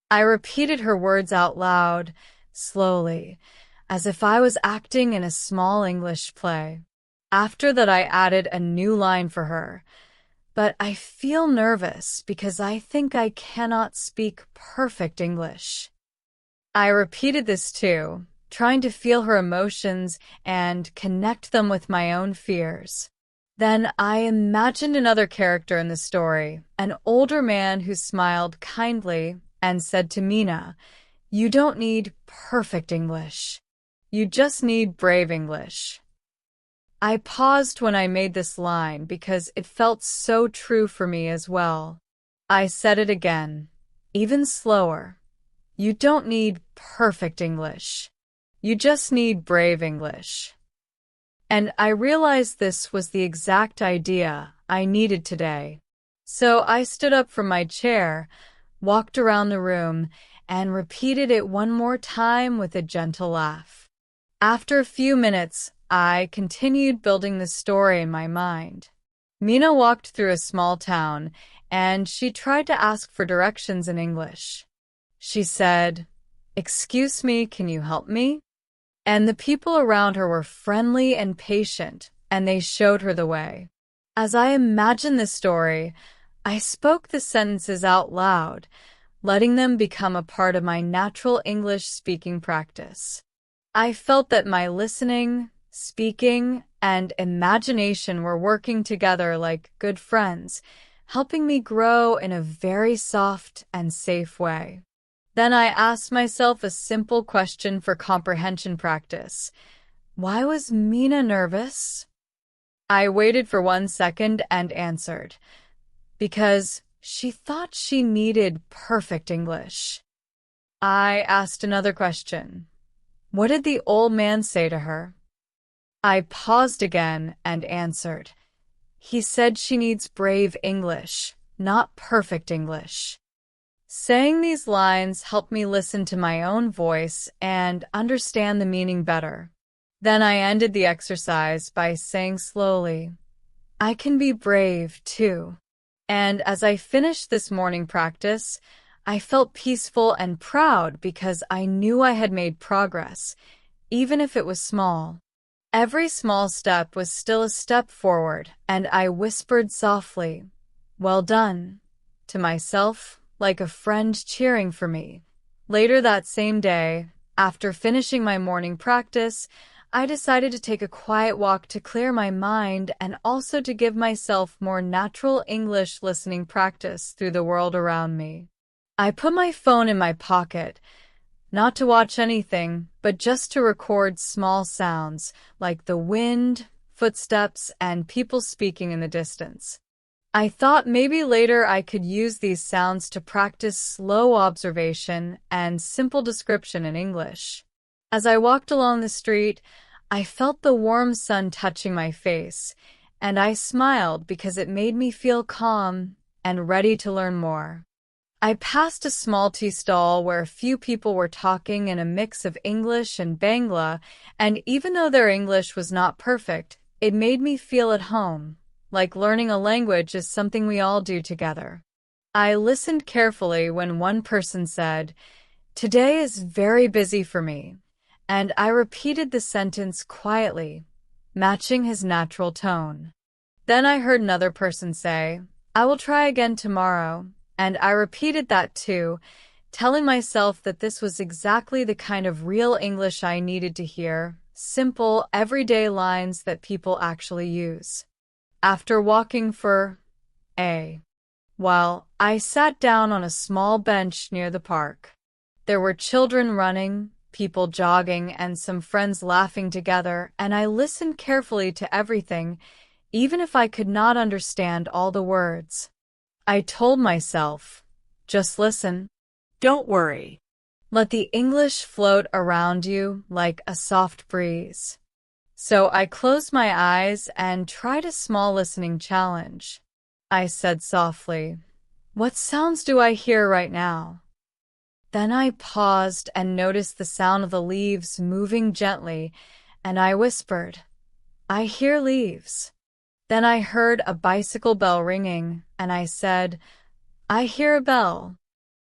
I repeated her words out loud, slowly, as if I was acting in a small English play. After that, I added a new line for her. But I feel nervous because I think I cannot speak perfect English. I repeated this too, trying to feel her emotions and connect them with my own fears. Then I imagined another character in the story, an older man who smiled kindly and said to Mina, you don't need perfect English. You just need brave English. I paused when I made this line because it felt so true for me as well. I said it again, even slower. You don't need perfect English. You just need brave English. And I realized this was the exact idea I needed today. So I stood up from my chair, walked around the room, and repeated it one more time with a gentle laugh. After a few minutes, I continued building the story in my mind. Mina walked through a small town, and she tried to ask for directions in English. She said, "Excuse me, can you help me?" And the people around her were friendly and patient, and they showed her the way. As I imagined the story, I spoke the sentences out loud, letting them become a part of my natural English speaking practice. I felt that my listening, speaking, and imagination were working together like good friends, helping me grow in a very soft and safe way. Then I asked myself a simple question for comprehension practice. Why was Mina nervous? I waited for 1 second and answered, because she thought she needed perfect English. I asked another question. What did the old man say to her? I paused again and answered. He said she needs brave English, not perfect English. Saying these lines helped me listen to my own voice and understand the meaning better. Then I ended the exercise by saying slowly, I can be brave too. And as I finished this morning practice, I felt peaceful and proud because I knew I had made progress, even if it was small. Every small step was still a step forward, and I whispered softly, well done, to myself, like a friend cheering for me. Later that same day, after finishing my morning practice, I decided to take a quiet walk to clear my mind and also to give myself more natural English listening practice through the world around me. I put my phone in my pocket, not to watch anything, but just to record small sounds like the wind, footsteps, and people speaking in the distance. I thought maybe later I could use these sounds to practice slow observation and simple description in English. As I walked along the street, I felt the warm sun touching my face, and I smiled because it made me feel calm and ready to learn more. I passed a small tea stall where a few people were talking in a mix of English and Bangla, and even though their English was not perfect, it made me feel at home, like learning a language is something we all do together. I listened carefully when one person said, "Today is very busy for me," and I repeated the sentence quietly, matching his natural tone. Then I heard another person say, "I will try again tomorrow," and I repeated that too, telling myself that this was exactly the kind of real English I needed to hear, simple, everyday lines that people actually use. After walking for a while, I sat down on a small bench near the park. There were children running, people jogging, and some friends laughing together, and I listened carefully to everything, even if I could not understand all the words. I told myself, just listen. Don't worry. Let the English float around you like a soft breeze. So I closed my eyes and tried a small listening challenge. I said softly, "What sounds do I hear right now?" Then I paused and noticed the sound of the leaves moving gently, and I whispered, "I hear leaves." Then I heard a bicycle bell ringing, and I said, "I hear a bell."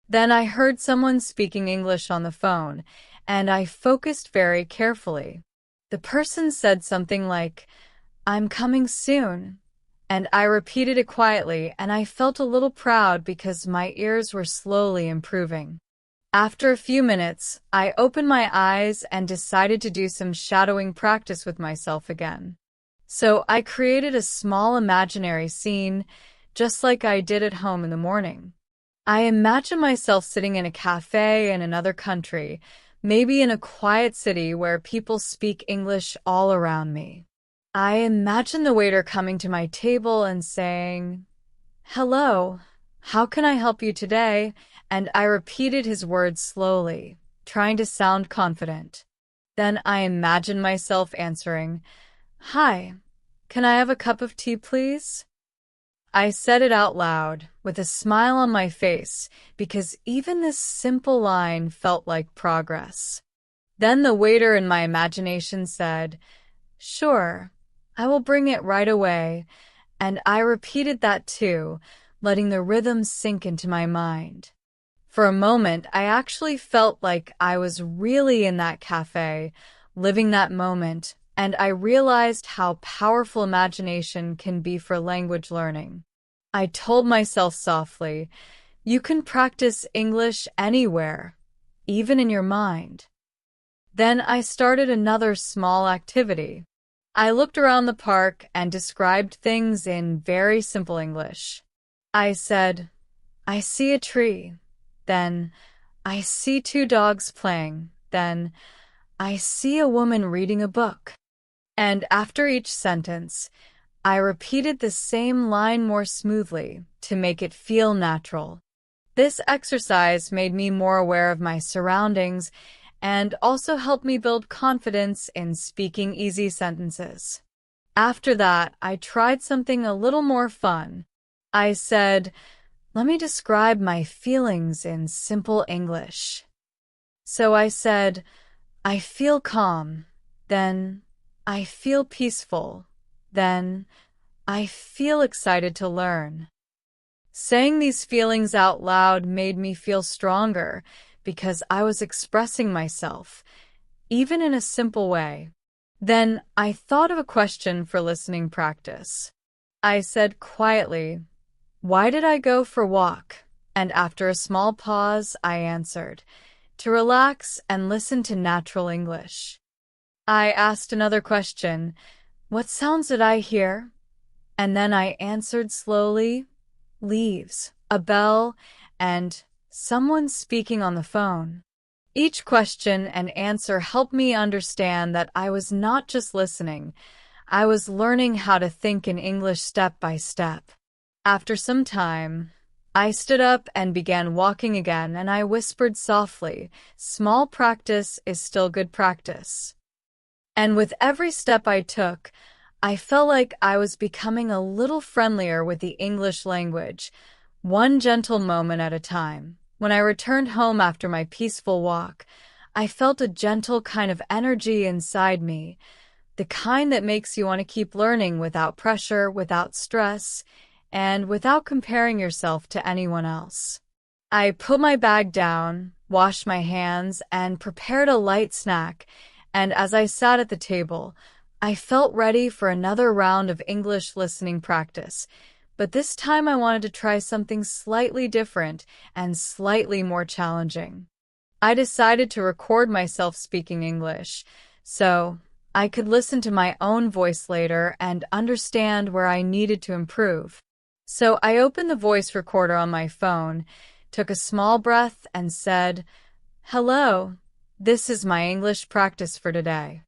Then I heard someone speaking English on the phone, and I focused very carefully. The person said something like, "I'm coming soon," and I repeated it quietly, and I felt a little proud because my ears were slowly improving. After a few minutes, I opened my eyes and decided to do some shadowing practice with myself again. So I created a small imaginary scene, just like I did at home in the morning. I imagined myself sitting in a cafe in another country, maybe in a quiet city where people speak English all around me. I imagined the waiter coming to my table and saying, "Hello, how can I help you today?" And I repeated his words slowly, trying to sound confident. Then I imagined myself answering, "Hi, can I have a cup of tea, please?" I said it out loud, with a smile on my face, because even this simple line felt like progress. Then the waiter in my imagination said, "Sure, I will bring it right away," and I repeated that too, letting the rhythm sink into my mind. For a moment, I actually felt like I was really in that cafe, living that moment, and I realized how powerful imagination can be for language learning. I told myself softly, "You can practice English anywhere, even in your mind." Then I started another small activity. I looked around the park and described things in very simple English. I said, "I see a tree." Then, "I see two dogs playing." Then, "I see a woman reading a book." And after each sentence, I repeated the same line more smoothly to make it feel natural. This exercise made me more aware of my surroundings and also helped me build confidence in speaking easy sentences. After that, I tried something a little more fun. I said, let me describe my feelings in simple English. So I said, I feel calm. Then, I feel peaceful. Then, I feel excited to learn. Saying these feelings out loud made me feel stronger because I was expressing myself, even in a simple way. Then I thought of a question for listening practice. I said quietly, "Why did I go for a walk?" And after a small pause, I answered, "To relax and listen to natural English." I asked another question, "What sounds did I hear?" And then I answered slowly, "Leaves, a bell, and someone speaking on the phone." Each question and answer helped me understand that I was not just listening, I was learning how to think in English step by step. After some time, I stood up and began walking again, and I whispered softly, "Small practice is still good practice." And with every step I took, I felt like I was becoming a little friendlier with the English language, one gentle moment at a time. When I returned home after my peaceful walk, I felt a gentle kind of energy inside me, the kind that makes you want to keep learning without pressure, without stress, and without comparing yourself to anyone else. I put my bag down, washed my hands, and prepared a light snack, and as I sat at the table, I felt ready for another round of English listening practice, but this time I wanted to try something slightly different and slightly more challenging. I decided to record myself speaking English, so I could listen to my own voice later and understand where I needed to improve. So I opened the voice recorder on my phone, took a small breath, and said, "Hello, this is my English practice for today."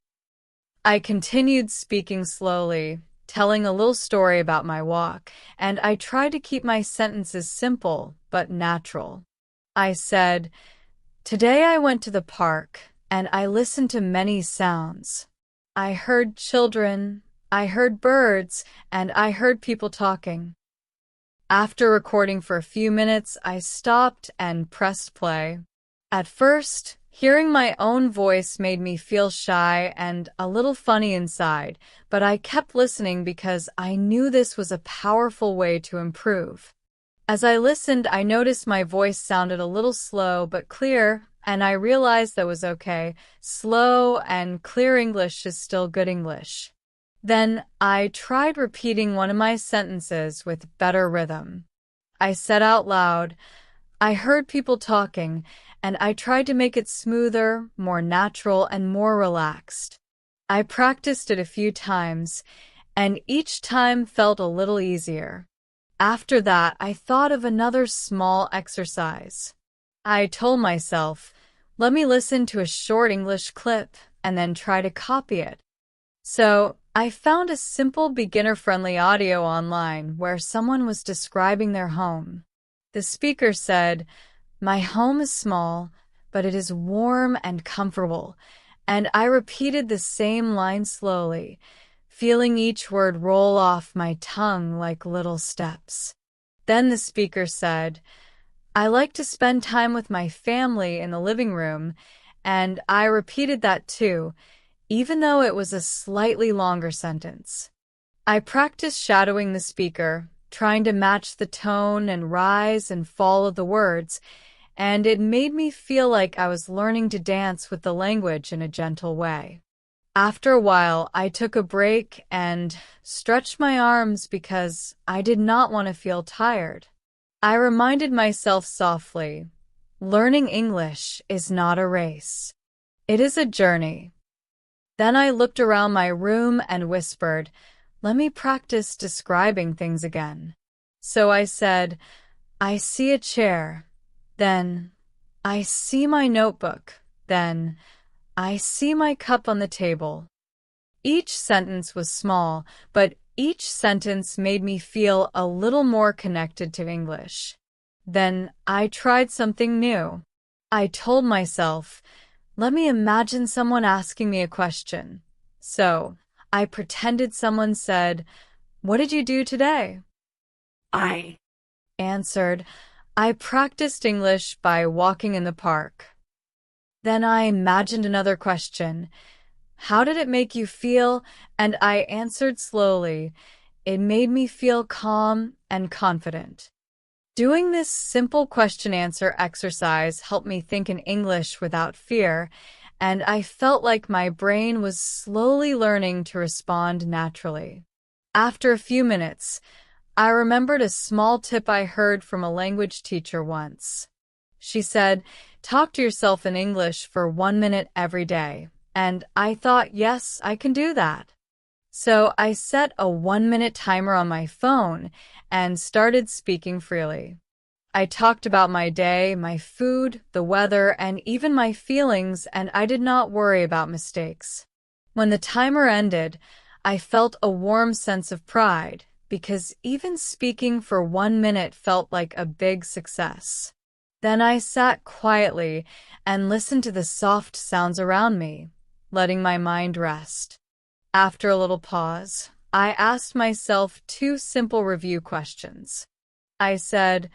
I continued speaking slowly, telling a little story about my walk, and I tried to keep my sentences simple but natural. I said, "Today I went to the park, and I listened to many sounds. I heard children, I heard birds, and I heard people talking." After recording for a few minutes, I stopped and pressed play. At first, hearing my own voice made me feel shy and a little funny inside, but I kept listening because I knew this was a powerful way to improve. As I listened, I noticed my voice sounded a little slow but clear, and I realized that was okay. Slow and clear English is still good English. Then I tried repeating one of my sentences with better rhythm. I said out loud, "I heard people talking," and I tried to make it smoother, more natural, and more relaxed. I practiced it a few times, and each time felt a little easier. After that, I thought of another small exercise. I told myself, let me listen to a short English clip and then try to copy it. So I found a simple beginner-friendly audio online where someone was describing their home. The speaker said, "My home is small, but it is warm and comfortable," and I repeated the same line slowly, feeling each word roll off my tongue like little steps. Then the speaker said, "I like to spend time with my family in the living room," and I repeated that too, even though it was a slightly longer sentence. I practiced shadowing the speaker, trying to match the tone and rise and fall of the words, and it made me feel like I was learning to dance with the language in a gentle way. After a while, I took a break and stretched my arms because I did not want to feel tired. I reminded myself softly, learning English is not a race. It is a journey. Then I looked around my room and whispered, let me practice describing things again. So I said, I see a chair. Then, I see my notebook. Then, I see my cup on the table. Each sentence was small, but each sentence made me feel a little more connected to English. Then I tried something new. I told myself, let me imagine someone asking me a question. So, I pretended someone said, what did you do today? I answered, "I practiced English by walking in the park." Then I imagined another question. "How did it make you feel?" And I answered slowly, "It made me feel calm and confident." Doing this simple question-answer exercise helped me think in English without fear, and I felt like my brain was slowly learning to respond naturally. After a few minutes, I remembered a small tip I heard from a language teacher once. She said, "Talk to yourself in English for 1 minute every day." And I thought, yes, I can do that. So I set a 1-minute timer on my phone and started speaking freely. I talked about my day, my food, the weather, and even my feelings, and I did not worry about mistakes. When the timer ended, I felt a warm sense of pride, because even speaking for 1 minute felt like a big success. Then I sat quietly and listened to the soft sounds around me, letting my mind rest. After a little pause, I asked myself 2 simple review questions. I said,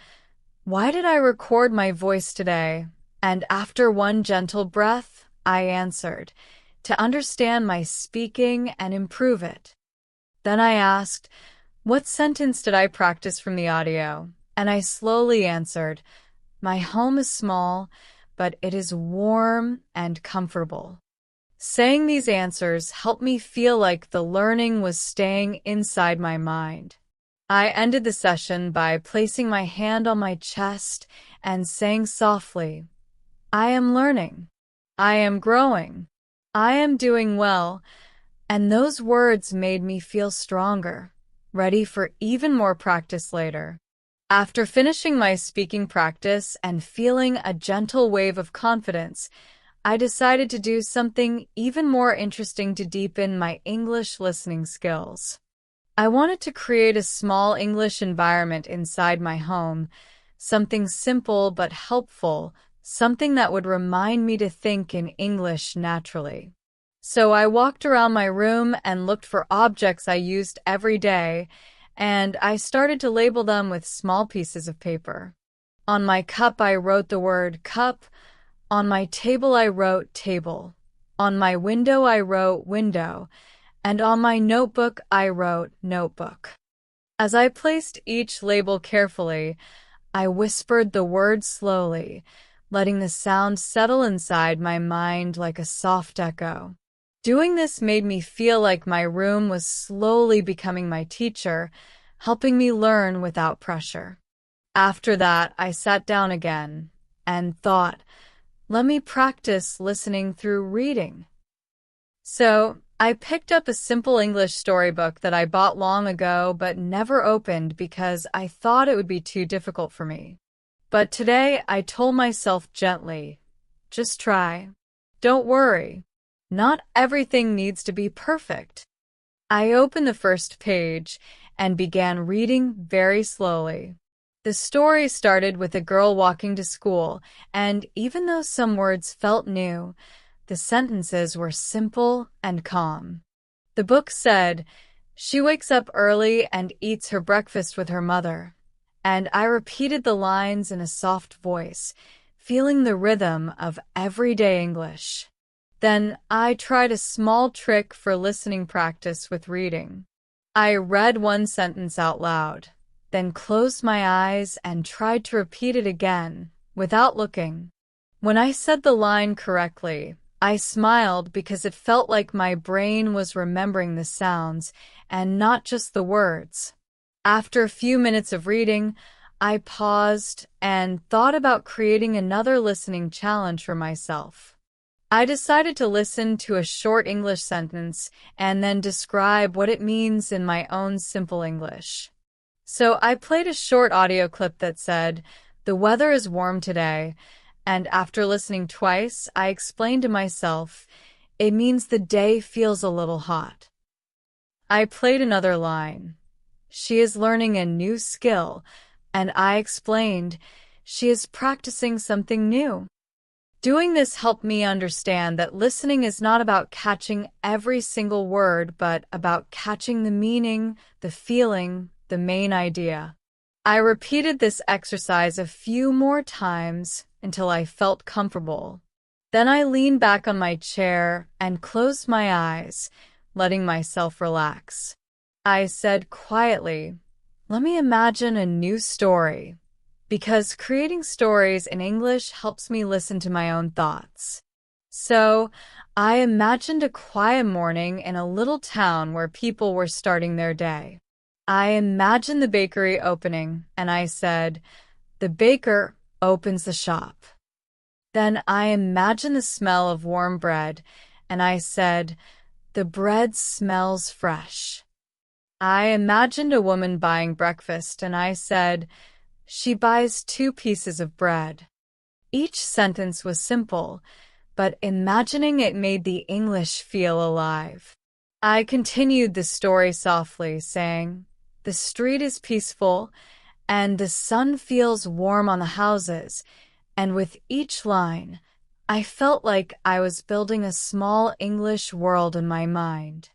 "Why did I record my voice today?" And after one gentle breath, I answered, "To understand my speaking and improve it." Then I asked, "What sentence did I practice from the audio?" And I slowly answered, "My home is small, but it is warm and comfortable." Saying these answers helped me feel like the learning was staying inside my mind. I ended the session by placing my hand on my chest and saying softly, "I am learning. I am growing. I am doing well." And those words made me feel stronger, ready for even more practice later. After finishing my speaking practice and feeling a gentle wave of confidence, I decided to do something even more interesting to deepen my English listening skills. I wanted to create a small English environment inside my home, something simple but helpful, something that would remind me to think in English naturally. So I walked around my room and looked for objects I used every day, and I started to label them with small pieces of paper. On my cup, I wrote the word cup. On my table, I wrote table. On my window, I wrote window. And on my notebook, I wrote notebook. As I placed each label carefully, I whispered the word slowly, letting the sound settle inside my mind like a soft echo. Doing this made me feel like my room was slowly becoming my teacher, helping me learn without pressure. After that, I sat down again and thought, let me practice listening through reading. So, I picked up a simple English storybook that I bought long ago but never opened because I thought it would be too difficult for me. But today, I told myself gently, just try. Don't worry. Not everything needs to be perfect. I opened the first page and began reading very slowly. The story started with a girl walking to school, and even though some words felt new, the sentences were simple and calm. The book said, "She wakes up early and eats her breakfast with her mother." And I repeated the lines in a soft voice, feeling the rhythm of everyday English. Then I tried a small trick for listening practice with reading. I read one sentence out loud, then closed my eyes and tried to repeat it again, without looking. When I said the line correctly, I smiled because it felt like my brain was remembering the sounds and not just the words. After a few minutes of reading, I paused and thought about creating another listening challenge for myself. I decided to listen to a short English sentence and then describe what it means in my own simple English. So I played a short audio clip that said, "The weather is warm today," and after listening twice, I explained to myself, "It means the day feels a little hot." I played another line. "She is learning a new skill," and I explained, "She is practicing something new." Doing this helped me understand that listening is not about catching every single word, but about catching the meaning, the feeling, the main idea. I repeated this exercise a few more times until I felt comfortable. Then I leaned back on my chair and closed my eyes, letting myself relax. I said quietly, "Let me imagine a new story," because creating stories in English helps me listen to my own thoughts. So, I imagined a quiet morning in a little town where people were starting their day. I imagined the bakery opening, and I said, "The baker opens the shop." Then I imagined the smell of warm bread, and I said, "The bread smells fresh." I imagined a woman buying breakfast, and I said, "She buys 2 pieces of bread." Each sentence was simple, but imagining it made the English feel alive. I continued the story softly, saying, "The street is peaceful, and the sun feels warm on the houses," and with each line, I felt like I was building a small English world in my mind.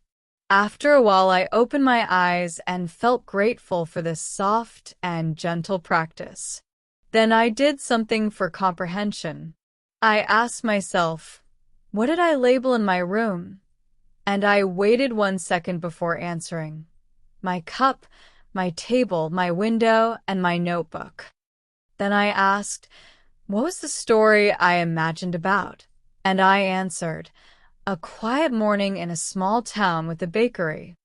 After a while, I opened my eyes and felt grateful for this soft and gentle practice. Then I did something for comprehension. I asked myself, "What did I label in my room?" And I waited 1 second before answering. "My cup, my table, my window, and my notebook." Then I asked, "What was the story I imagined about?" And I answered, "A quiet morning in a small town with a bakery."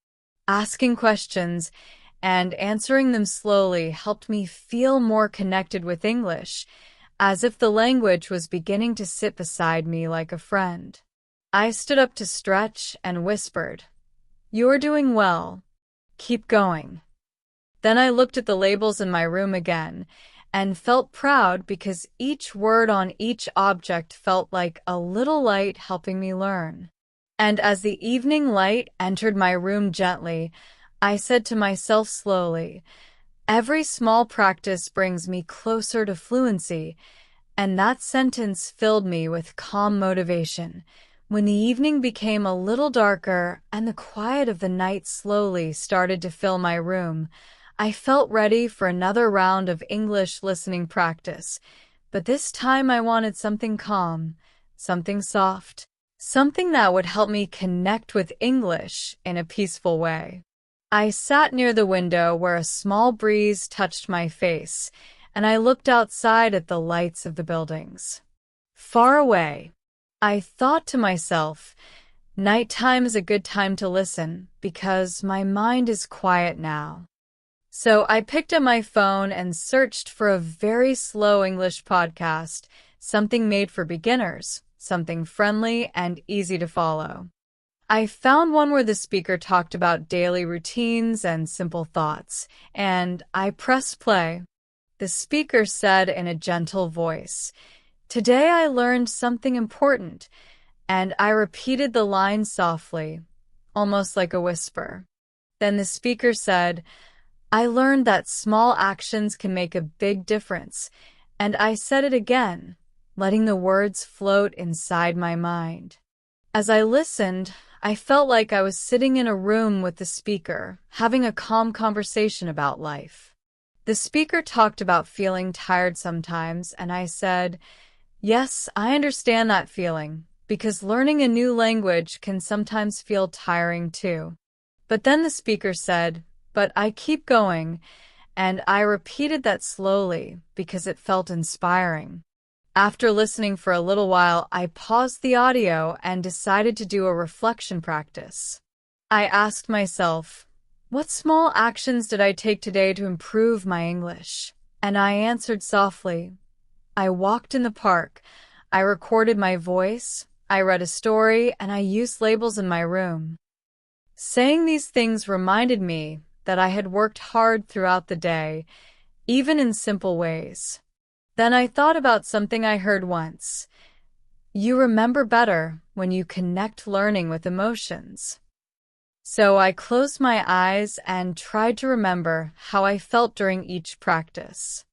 Asking questions and answering them slowly helped me feel more connected with English, as if the language was beginning to sit beside me like a friend. I stood up to stretch and whispered, "You're doing well. Keep going." Then I looked at the labels in my room again and felt proud because each word on each object felt like a little light helping me learn. And as the evening light entered my room gently, I said to myself slowly, "Every small practice brings me closer to fluency," and that sentence filled me with calm motivation. When the evening became a little darker and the quiet of the night slowly started to fill my room, I felt ready for another round of English listening practice, but this time I wanted something calm, something soft, something that would help me connect with English in a peaceful way. I sat near the window where a small breeze touched my face, and I looked outside at the lights of the buildings. Far away, I thought to myself, nighttime is a good time to listen because my mind is quiet now. So I picked up my phone and searched for a very slow English podcast, something made for beginners, something friendly and easy to follow. I found one where the speaker talked about daily routines and simple thoughts, and I pressed play. The speaker said in a gentle voice, "Today I learned something important," and I repeated the line softly, almost like a whisper. Then the speaker said, "I learned that small actions can make a big difference," and I said it again, letting the words float inside my mind. As I listened, I felt like I was sitting in a room with the speaker, having a calm conversation about life. The speaker talked about feeling tired sometimes, and I said, "Yes, I understand that feeling, because learning a new language can sometimes feel tiring too." But then the speaker said, "But I keep going," and I repeated that slowly because it felt inspiring. After listening for a little while, I paused the audio and decided to do a reflection practice. I asked myself, "What small actions did I take today to improve my English?" And I answered softly, "I walked in the park, I recorded my voice, I read a story, and I used labels in my room." Saying these things reminded me that I had worked hard throughout the day, even in simple ways. Then I thought about something I heard once. You remember better when you connect learning with emotions. So I closed my eyes and tried to remember how I felt during each practice.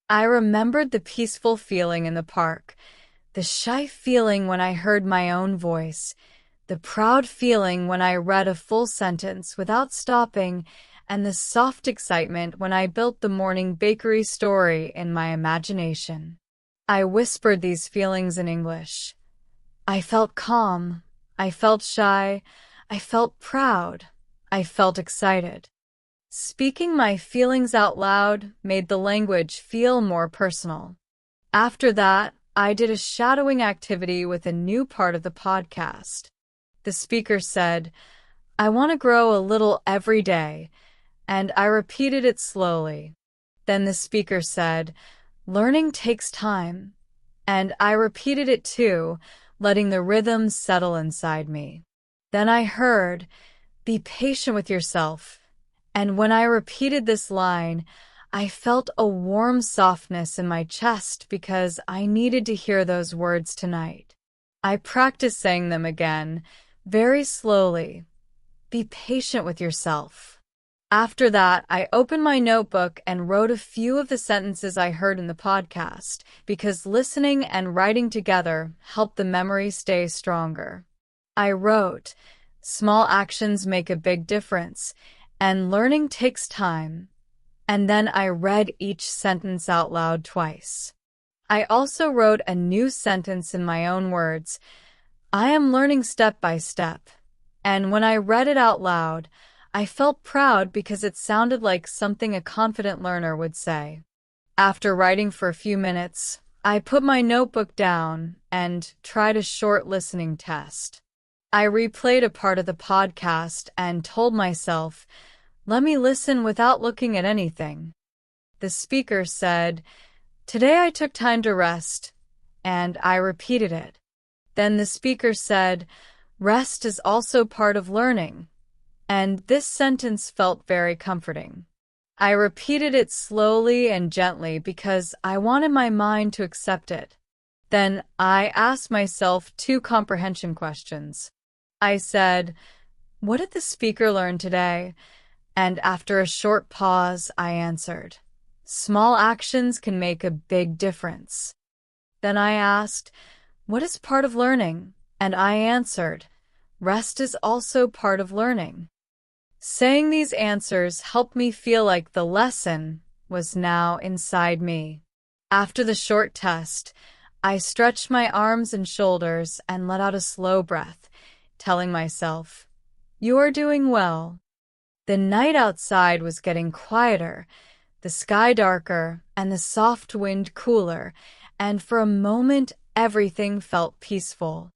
I remembered the peaceful feeling in the park, the shy feeling when I heard my own voice, the proud feeling when I read a full sentence without stopping, and the soft excitement when I built the morning bakery story in my imagination. I whispered these feelings in English. I felt calm. I felt shy. I felt proud. I felt excited. Speaking my feelings out loud made the language feel more personal. After that, I did a shadowing activity with a new part of the podcast. The speaker said, "I want to grow a little every day," and I repeated it slowly. Then the speaker said, "Learning takes time," and I repeated it too, letting the rhythm settle inside me. Then I heard, "Be patient with yourself," and when I repeated this line, I felt a warm softness in my chest because I needed to hear those words tonight. I practiced saying them again, very slowly. Be patient with yourself. After that, I opened my notebook and wrote a few of the sentences I heard in the podcast, because listening and writing together helped the memory stay stronger. I wrote, "Small actions make a big difference, and learning takes time." And then I read each sentence out loud twice. I also wrote a new sentence in my own words. I am learning step by step. And when I read it out loud, I felt proud because it sounded like something a confident learner would say. After writing for a few minutes, I put my notebook down and tried a short listening test. I replayed a part of the podcast and told myself, "Let me listen without looking at anything." The speaker said, "Today I took time to rest," and I repeated it. Then the speaker said, "Rest is also part of learning," and this sentence felt very comforting. I repeated it slowly and gently because I wanted my mind to accept it. Then I asked myself 2 comprehension questions. I said, "What did the speaker learn today?" And after a short pause, I answered, "Small actions can make a big difference." Then I asked, "What is part of learning?" And I answered, "Rest is also part of learning." Saying these answers helped me feel like the lesson was now inside me. After the short test, I stretched my arms and shoulders and let out a slow breath, telling myself, "You are doing well." The night outside was getting quieter, the sky darker, and the soft wind cooler, and for a moment everything felt peaceful.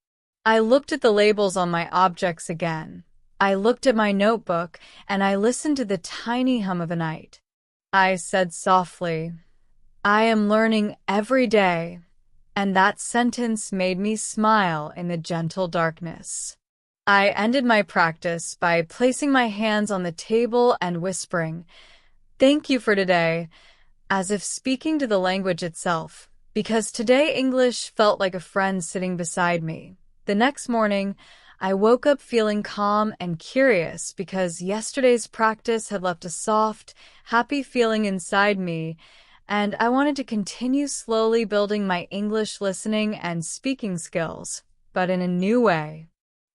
I looked at the labels on my objects again. I looked at my notebook, and I listened to the tiny hum of the night. I said softly, "I am learning every day," and that sentence made me smile in the gentle darkness. I ended my practice by placing my hands on the table and whispering, "Thank you for today," as if speaking to the language itself, because today English felt like a friend sitting beside me. The next morning, I woke up feeling calm and curious because yesterday's practice had left a soft, happy feeling inside me, and I wanted to continue slowly building my English listening and speaking skills, but in a new way.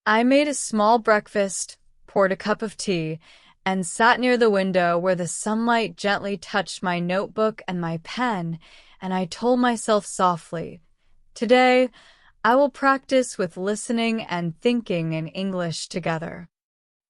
I made a small breakfast, poured a cup of tea, and sat near the window where the sunlight gently touched my notebook and my pen, and I told myself softly, "Today, I will practice with listening and thinking in English together."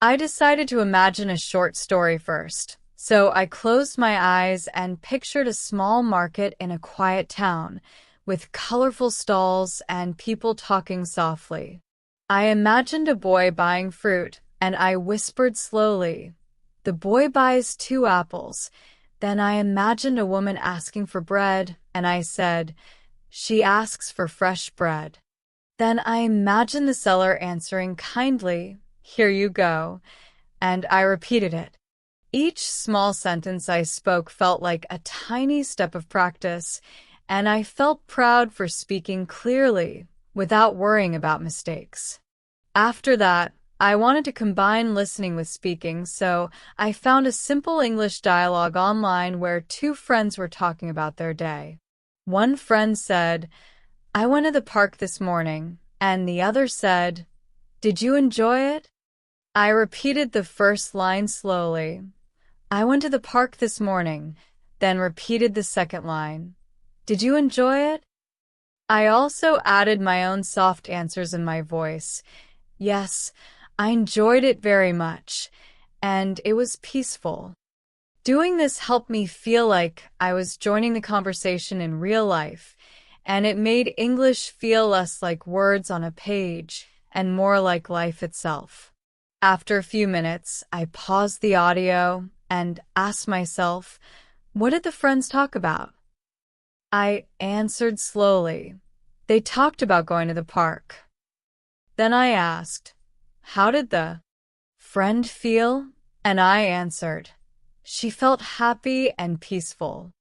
I decided to imagine a short story first, so I closed my eyes and pictured a small market in a quiet town, with colorful stalls and people talking softly. I imagined a boy buying fruit, and I whispered slowly, "The boy buys 2 apples." Then I imagined a woman asking for bread, and I said, "She asks for fresh bread." Then I imagined the seller answering kindly, "Here you go," and I repeated it. Each small sentence I spoke felt like a tiny step of practice, and I felt proud for speaking clearly, without worrying about mistakes. After that, I wanted to combine listening with speaking, so I found a simple English dialogue online where 2 friends were talking about their day. One friend said, "I went to the park this morning," and the other said, "Did you enjoy it?" I repeated the first line slowly. I went to the park this morning, then repeated the second line. Did you enjoy it? I also added my own soft answers in my voice. Yes, I enjoyed it very much, and it was peaceful. Doing this helped me feel like I was joining the conversation in real life, and it made English feel less like words on a page and more like life itself. After a few minutes, I paused the audio and asked myself, what did the friends talk about? I answered slowly. They talked about going to the park. Then I asked, how did the friend feel? And I answered, she felt happy and peaceful.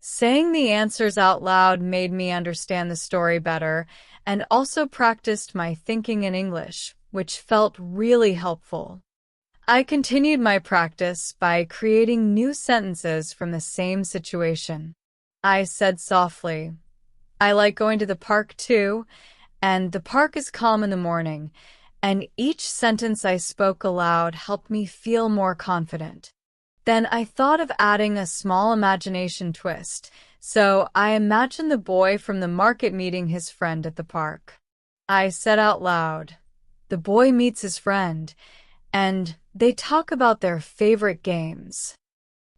Saying the answers out loud made me understand the story better and also practiced my thinking in English, which felt really helpful. I continued my practice by creating new sentences from the same situation. I said softly, I like going to the park too, and the park is calm in the morning, and each sentence I spoke aloud helped me feel more confident. Then I thought of adding a small imagination twist, so I imagined the boy from the market meeting his friend at the park. I said out loud, the boy meets his friend, and they talk about their favorite games.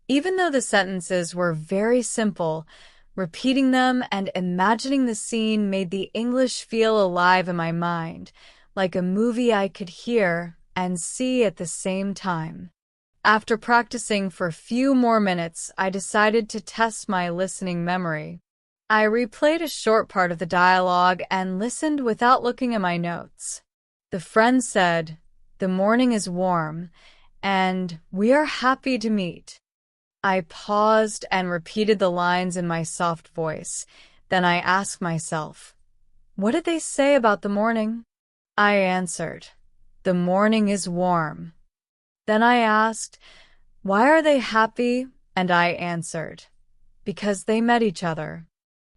Even though the sentences were very simple, repeating them and imagining the scene made the English feel alive in my mind, like a movie I could hear and see at the same time. After practicing for a few more minutes, I decided to test my listening memory. I replayed a short part of the dialogue and listened without looking at my notes. The friend said, the morning is warm, and we are happy to meet. I paused and repeated the lines in my soft voice. Then I asked myself, what did they say about the morning? I answered, the morning is warm. Then I asked, why are they happy? And I answered, because they met each other.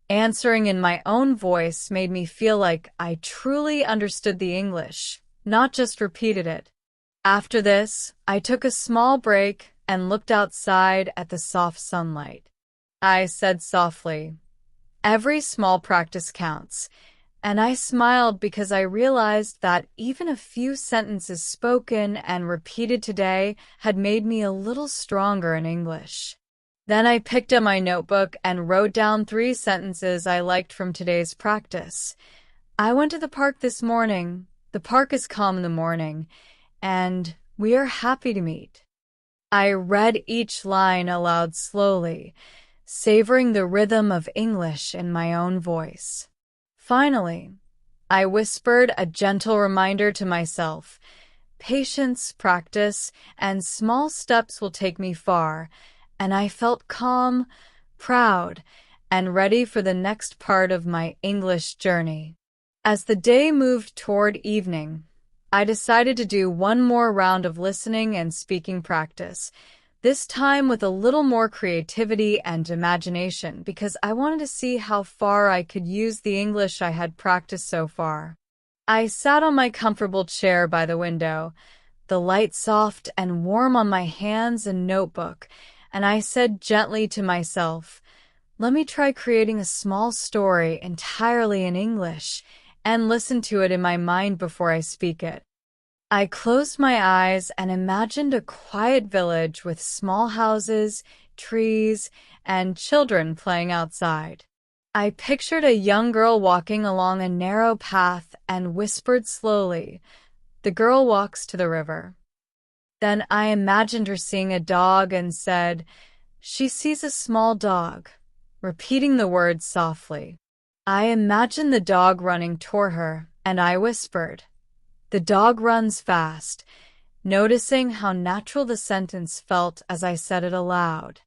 Answering in my own voice made me feel like I truly understood the English, not just repeated it. After this, I took a small break and looked outside at the soft sunlight. I said softly, every small practice counts, and I smiled because I realized that even a few sentences spoken and repeated today had made me a little stronger in English. Then I picked up my notebook and wrote down 3 sentences I liked from today's practice. I went to the park this morning. The park is calm in the morning, and we are happy to meet. I read each line aloud slowly, savoring the rhythm of English in my own voice. Finally, I whispered a gentle reminder to myself. Patience, practice, and small steps will take me far, and I felt calm, proud, and ready for the next part of my English journey. As the day moved toward evening, I decided to do one more round of listening and speaking practice, this time with a little more creativity and imagination because I wanted to see how far I could use the English I had practiced so far. I sat on my comfortable chair by the window, the light soft and warm on my hands and notebook, and I said gently to myself, let me try creating a small story entirely in English and listen to it in my mind before I speak it. I closed my eyes and imagined a quiet village with small houses, trees, and children playing outside. I pictured a young girl walking along a narrow path and whispered slowly, the girl walks to the river. Then I imagined her seeing a dog and said, she sees a small dog, repeating the words softly. I imagined the dog running toward her, and I whispered, the dog runs fast, noticing how natural the sentence felt as I said it aloud.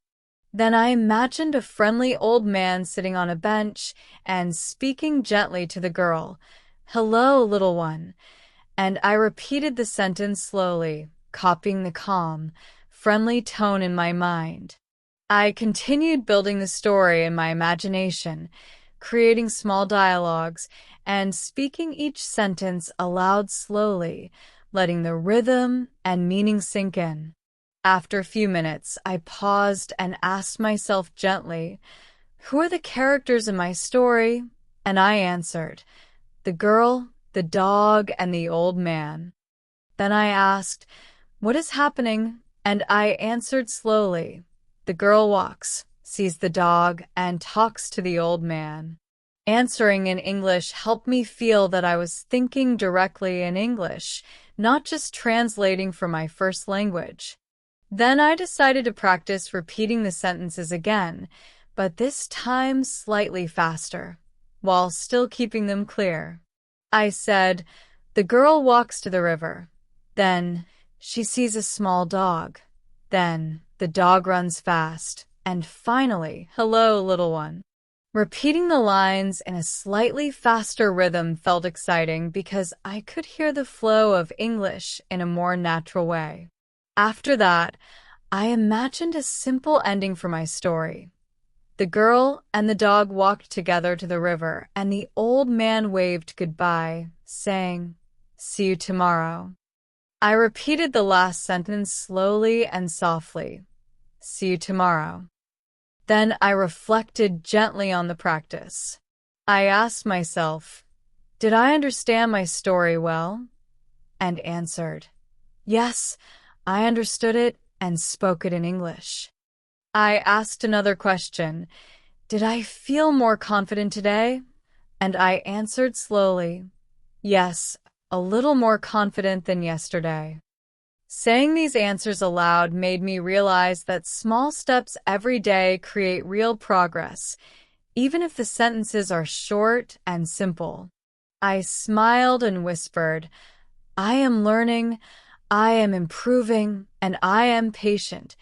Then I imagined a friendly old man sitting on a bench and speaking gently to the girl, hello, little one, and I repeated the sentence slowly, copying the calm, friendly tone in my mind. I continued building the story in my imagination, creating small dialogues, and speaking each sentence aloud slowly, letting the rhythm and meaning sink in. After a few minutes, I paused and asked myself gently, "Who are the characters in my story?" And I answered, "The girl, the dog, and the old man." Then I asked, "What is happening?" And I answered slowly, "The girl walks, sees the dog, and talks to the old man." Answering in English helped me feel that I was thinking directly in English, not just translating from my first language. Then I decided to practice repeating the sentences again, but this time slightly faster, while still keeping them clear. I said, "The girl walks to the river. Then she sees a small dog. Then the dog runs fast. And finally, hello, little one." Repeating the lines in a slightly faster rhythm felt exciting because I could hear the flow of English in a more natural way. After that, I imagined a simple ending for my story. The girl and the dog walked together to the river, and the old man waved goodbye, saying, "See you tomorrow." I repeated the last sentence slowly and softly. "See you tomorrow." Then I reflected gently on the practice. I asked myself, "Did I understand my story well?" And answered, "Yes, I understood it and spoke it in English." I asked another question, "Did I feel more confident today?" And I answered slowly, "Yes, a little more confident than yesterday." Saying these answers aloud made me realize that small steps every day create real progress, even if the sentences are short and simple. I smiled and whispered, "I am learning, I am improving, and I am patient,"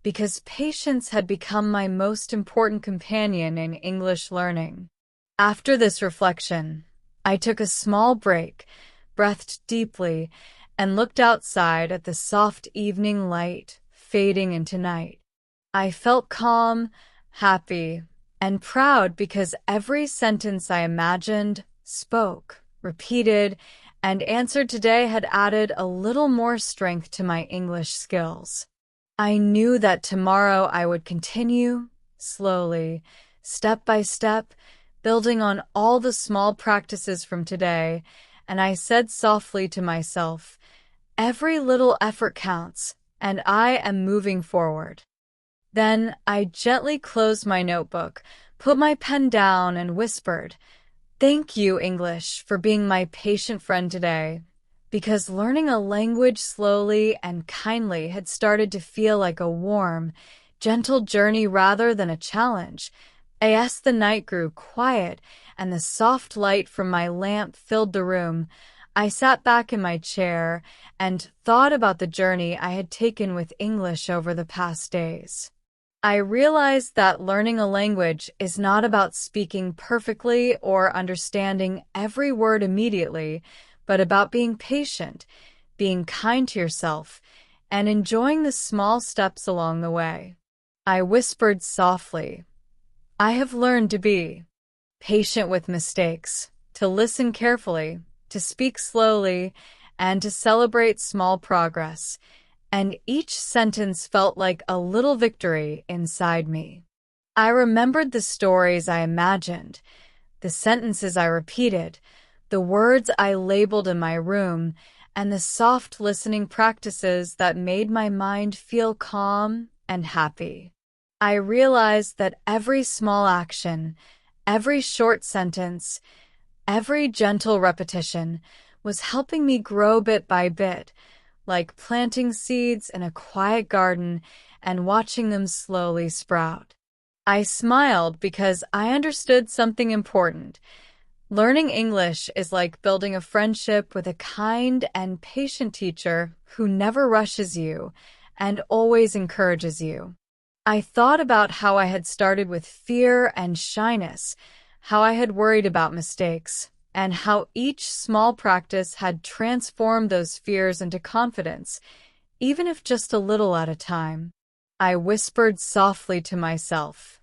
because patience had become my most important companion in English learning. After this reflection, I took a small break, breathed deeply, and looked outside at the soft evening light fading into night. I felt calm, happy, and proud because every sentence I imagined, spoke, repeated, and answered today had added a little more strength to my English skills. I knew that tomorrow I would continue, slowly, step by step, building on all the small practices from today, and I said softly to myself, "Every little effort counts, and I am moving forward." Then I gently closed my notebook, put my pen down, and whispered, "Thank you, English, for being my patient friend today," because learning a language slowly and kindly had started to feel like a warm, gentle journey rather than a challenge. As the night grew quiet and the soft light from my lamp filled the room, I sat back in my chair and thought about the journey I had taken with English over the past days. I realized that learning a language is not about speaking perfectly or understanding every word immediately, but about being patient, being kind to yourself, and enjoying the small steps along the way. I whispered softly, "I have learned to be patient with mistakes, to listen carefully, to speak slowly, and to celebrate small progress," and each sentence felt like a little victory inside me. I remembered the stories I imagined, the sentences I repeated, the words I labeled in my room, and the soft listening practices that made my mind feel calm and happy. I realized that every small action, every short sentence, every gentle repetition was helping me grow bit by bit, like planting seeds in a quiet garden and watching them slowly sprout. I smiled because I understood something important. Learning English is like building a friendship with a kind and patient teacher who never rushes you and always encourages you. I thought about how I had started with fear and shyness, how I had worried about mistakes, and how each small practice had transformed those fears into confidence, even if just a little at a time. I whispered softly to myself,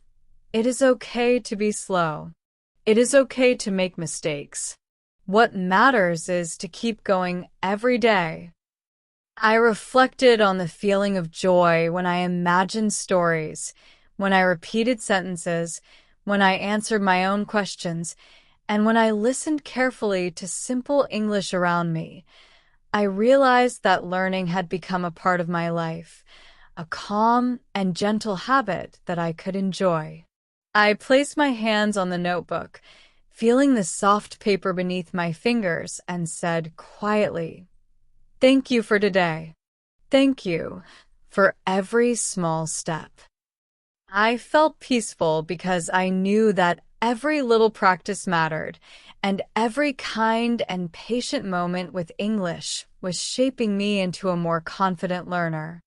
"It is okay to be slow. It is okay to make mistakes. What matters is to keep going every day." I reflected on the feeling of joy when I imagined stories, when I repeated sentences, when I answered my own questions, and when I listened carefully to simple English around me. I realized that learning had become a part of my life, a calm and gentle habit that I could enjoy. I placed my hands on the notebook, feeling the soft paper beneath my fingers, and said quietly, "Thank you for today. Thank you for every small step." I felt peaceful because I knew that every little practice mattered, and every kind and patient moment with English was shaping me into a more confident learner.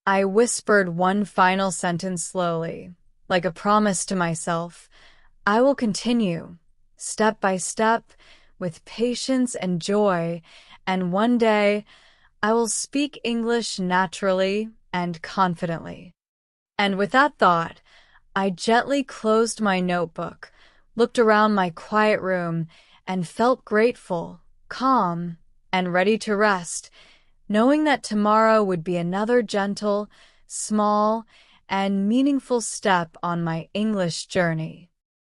I whispered one final sentence slowly, like a promise to myself. I will continue, step by step, with patience and joy, and one day I will speak English naturally and confidently. And with that thought, I gently closed my notebook, looked around my quiet room, and felt grateful, calm, and ready to rest, knowing that tomorrow would be another gentle, small, and meaningful step on my English journey.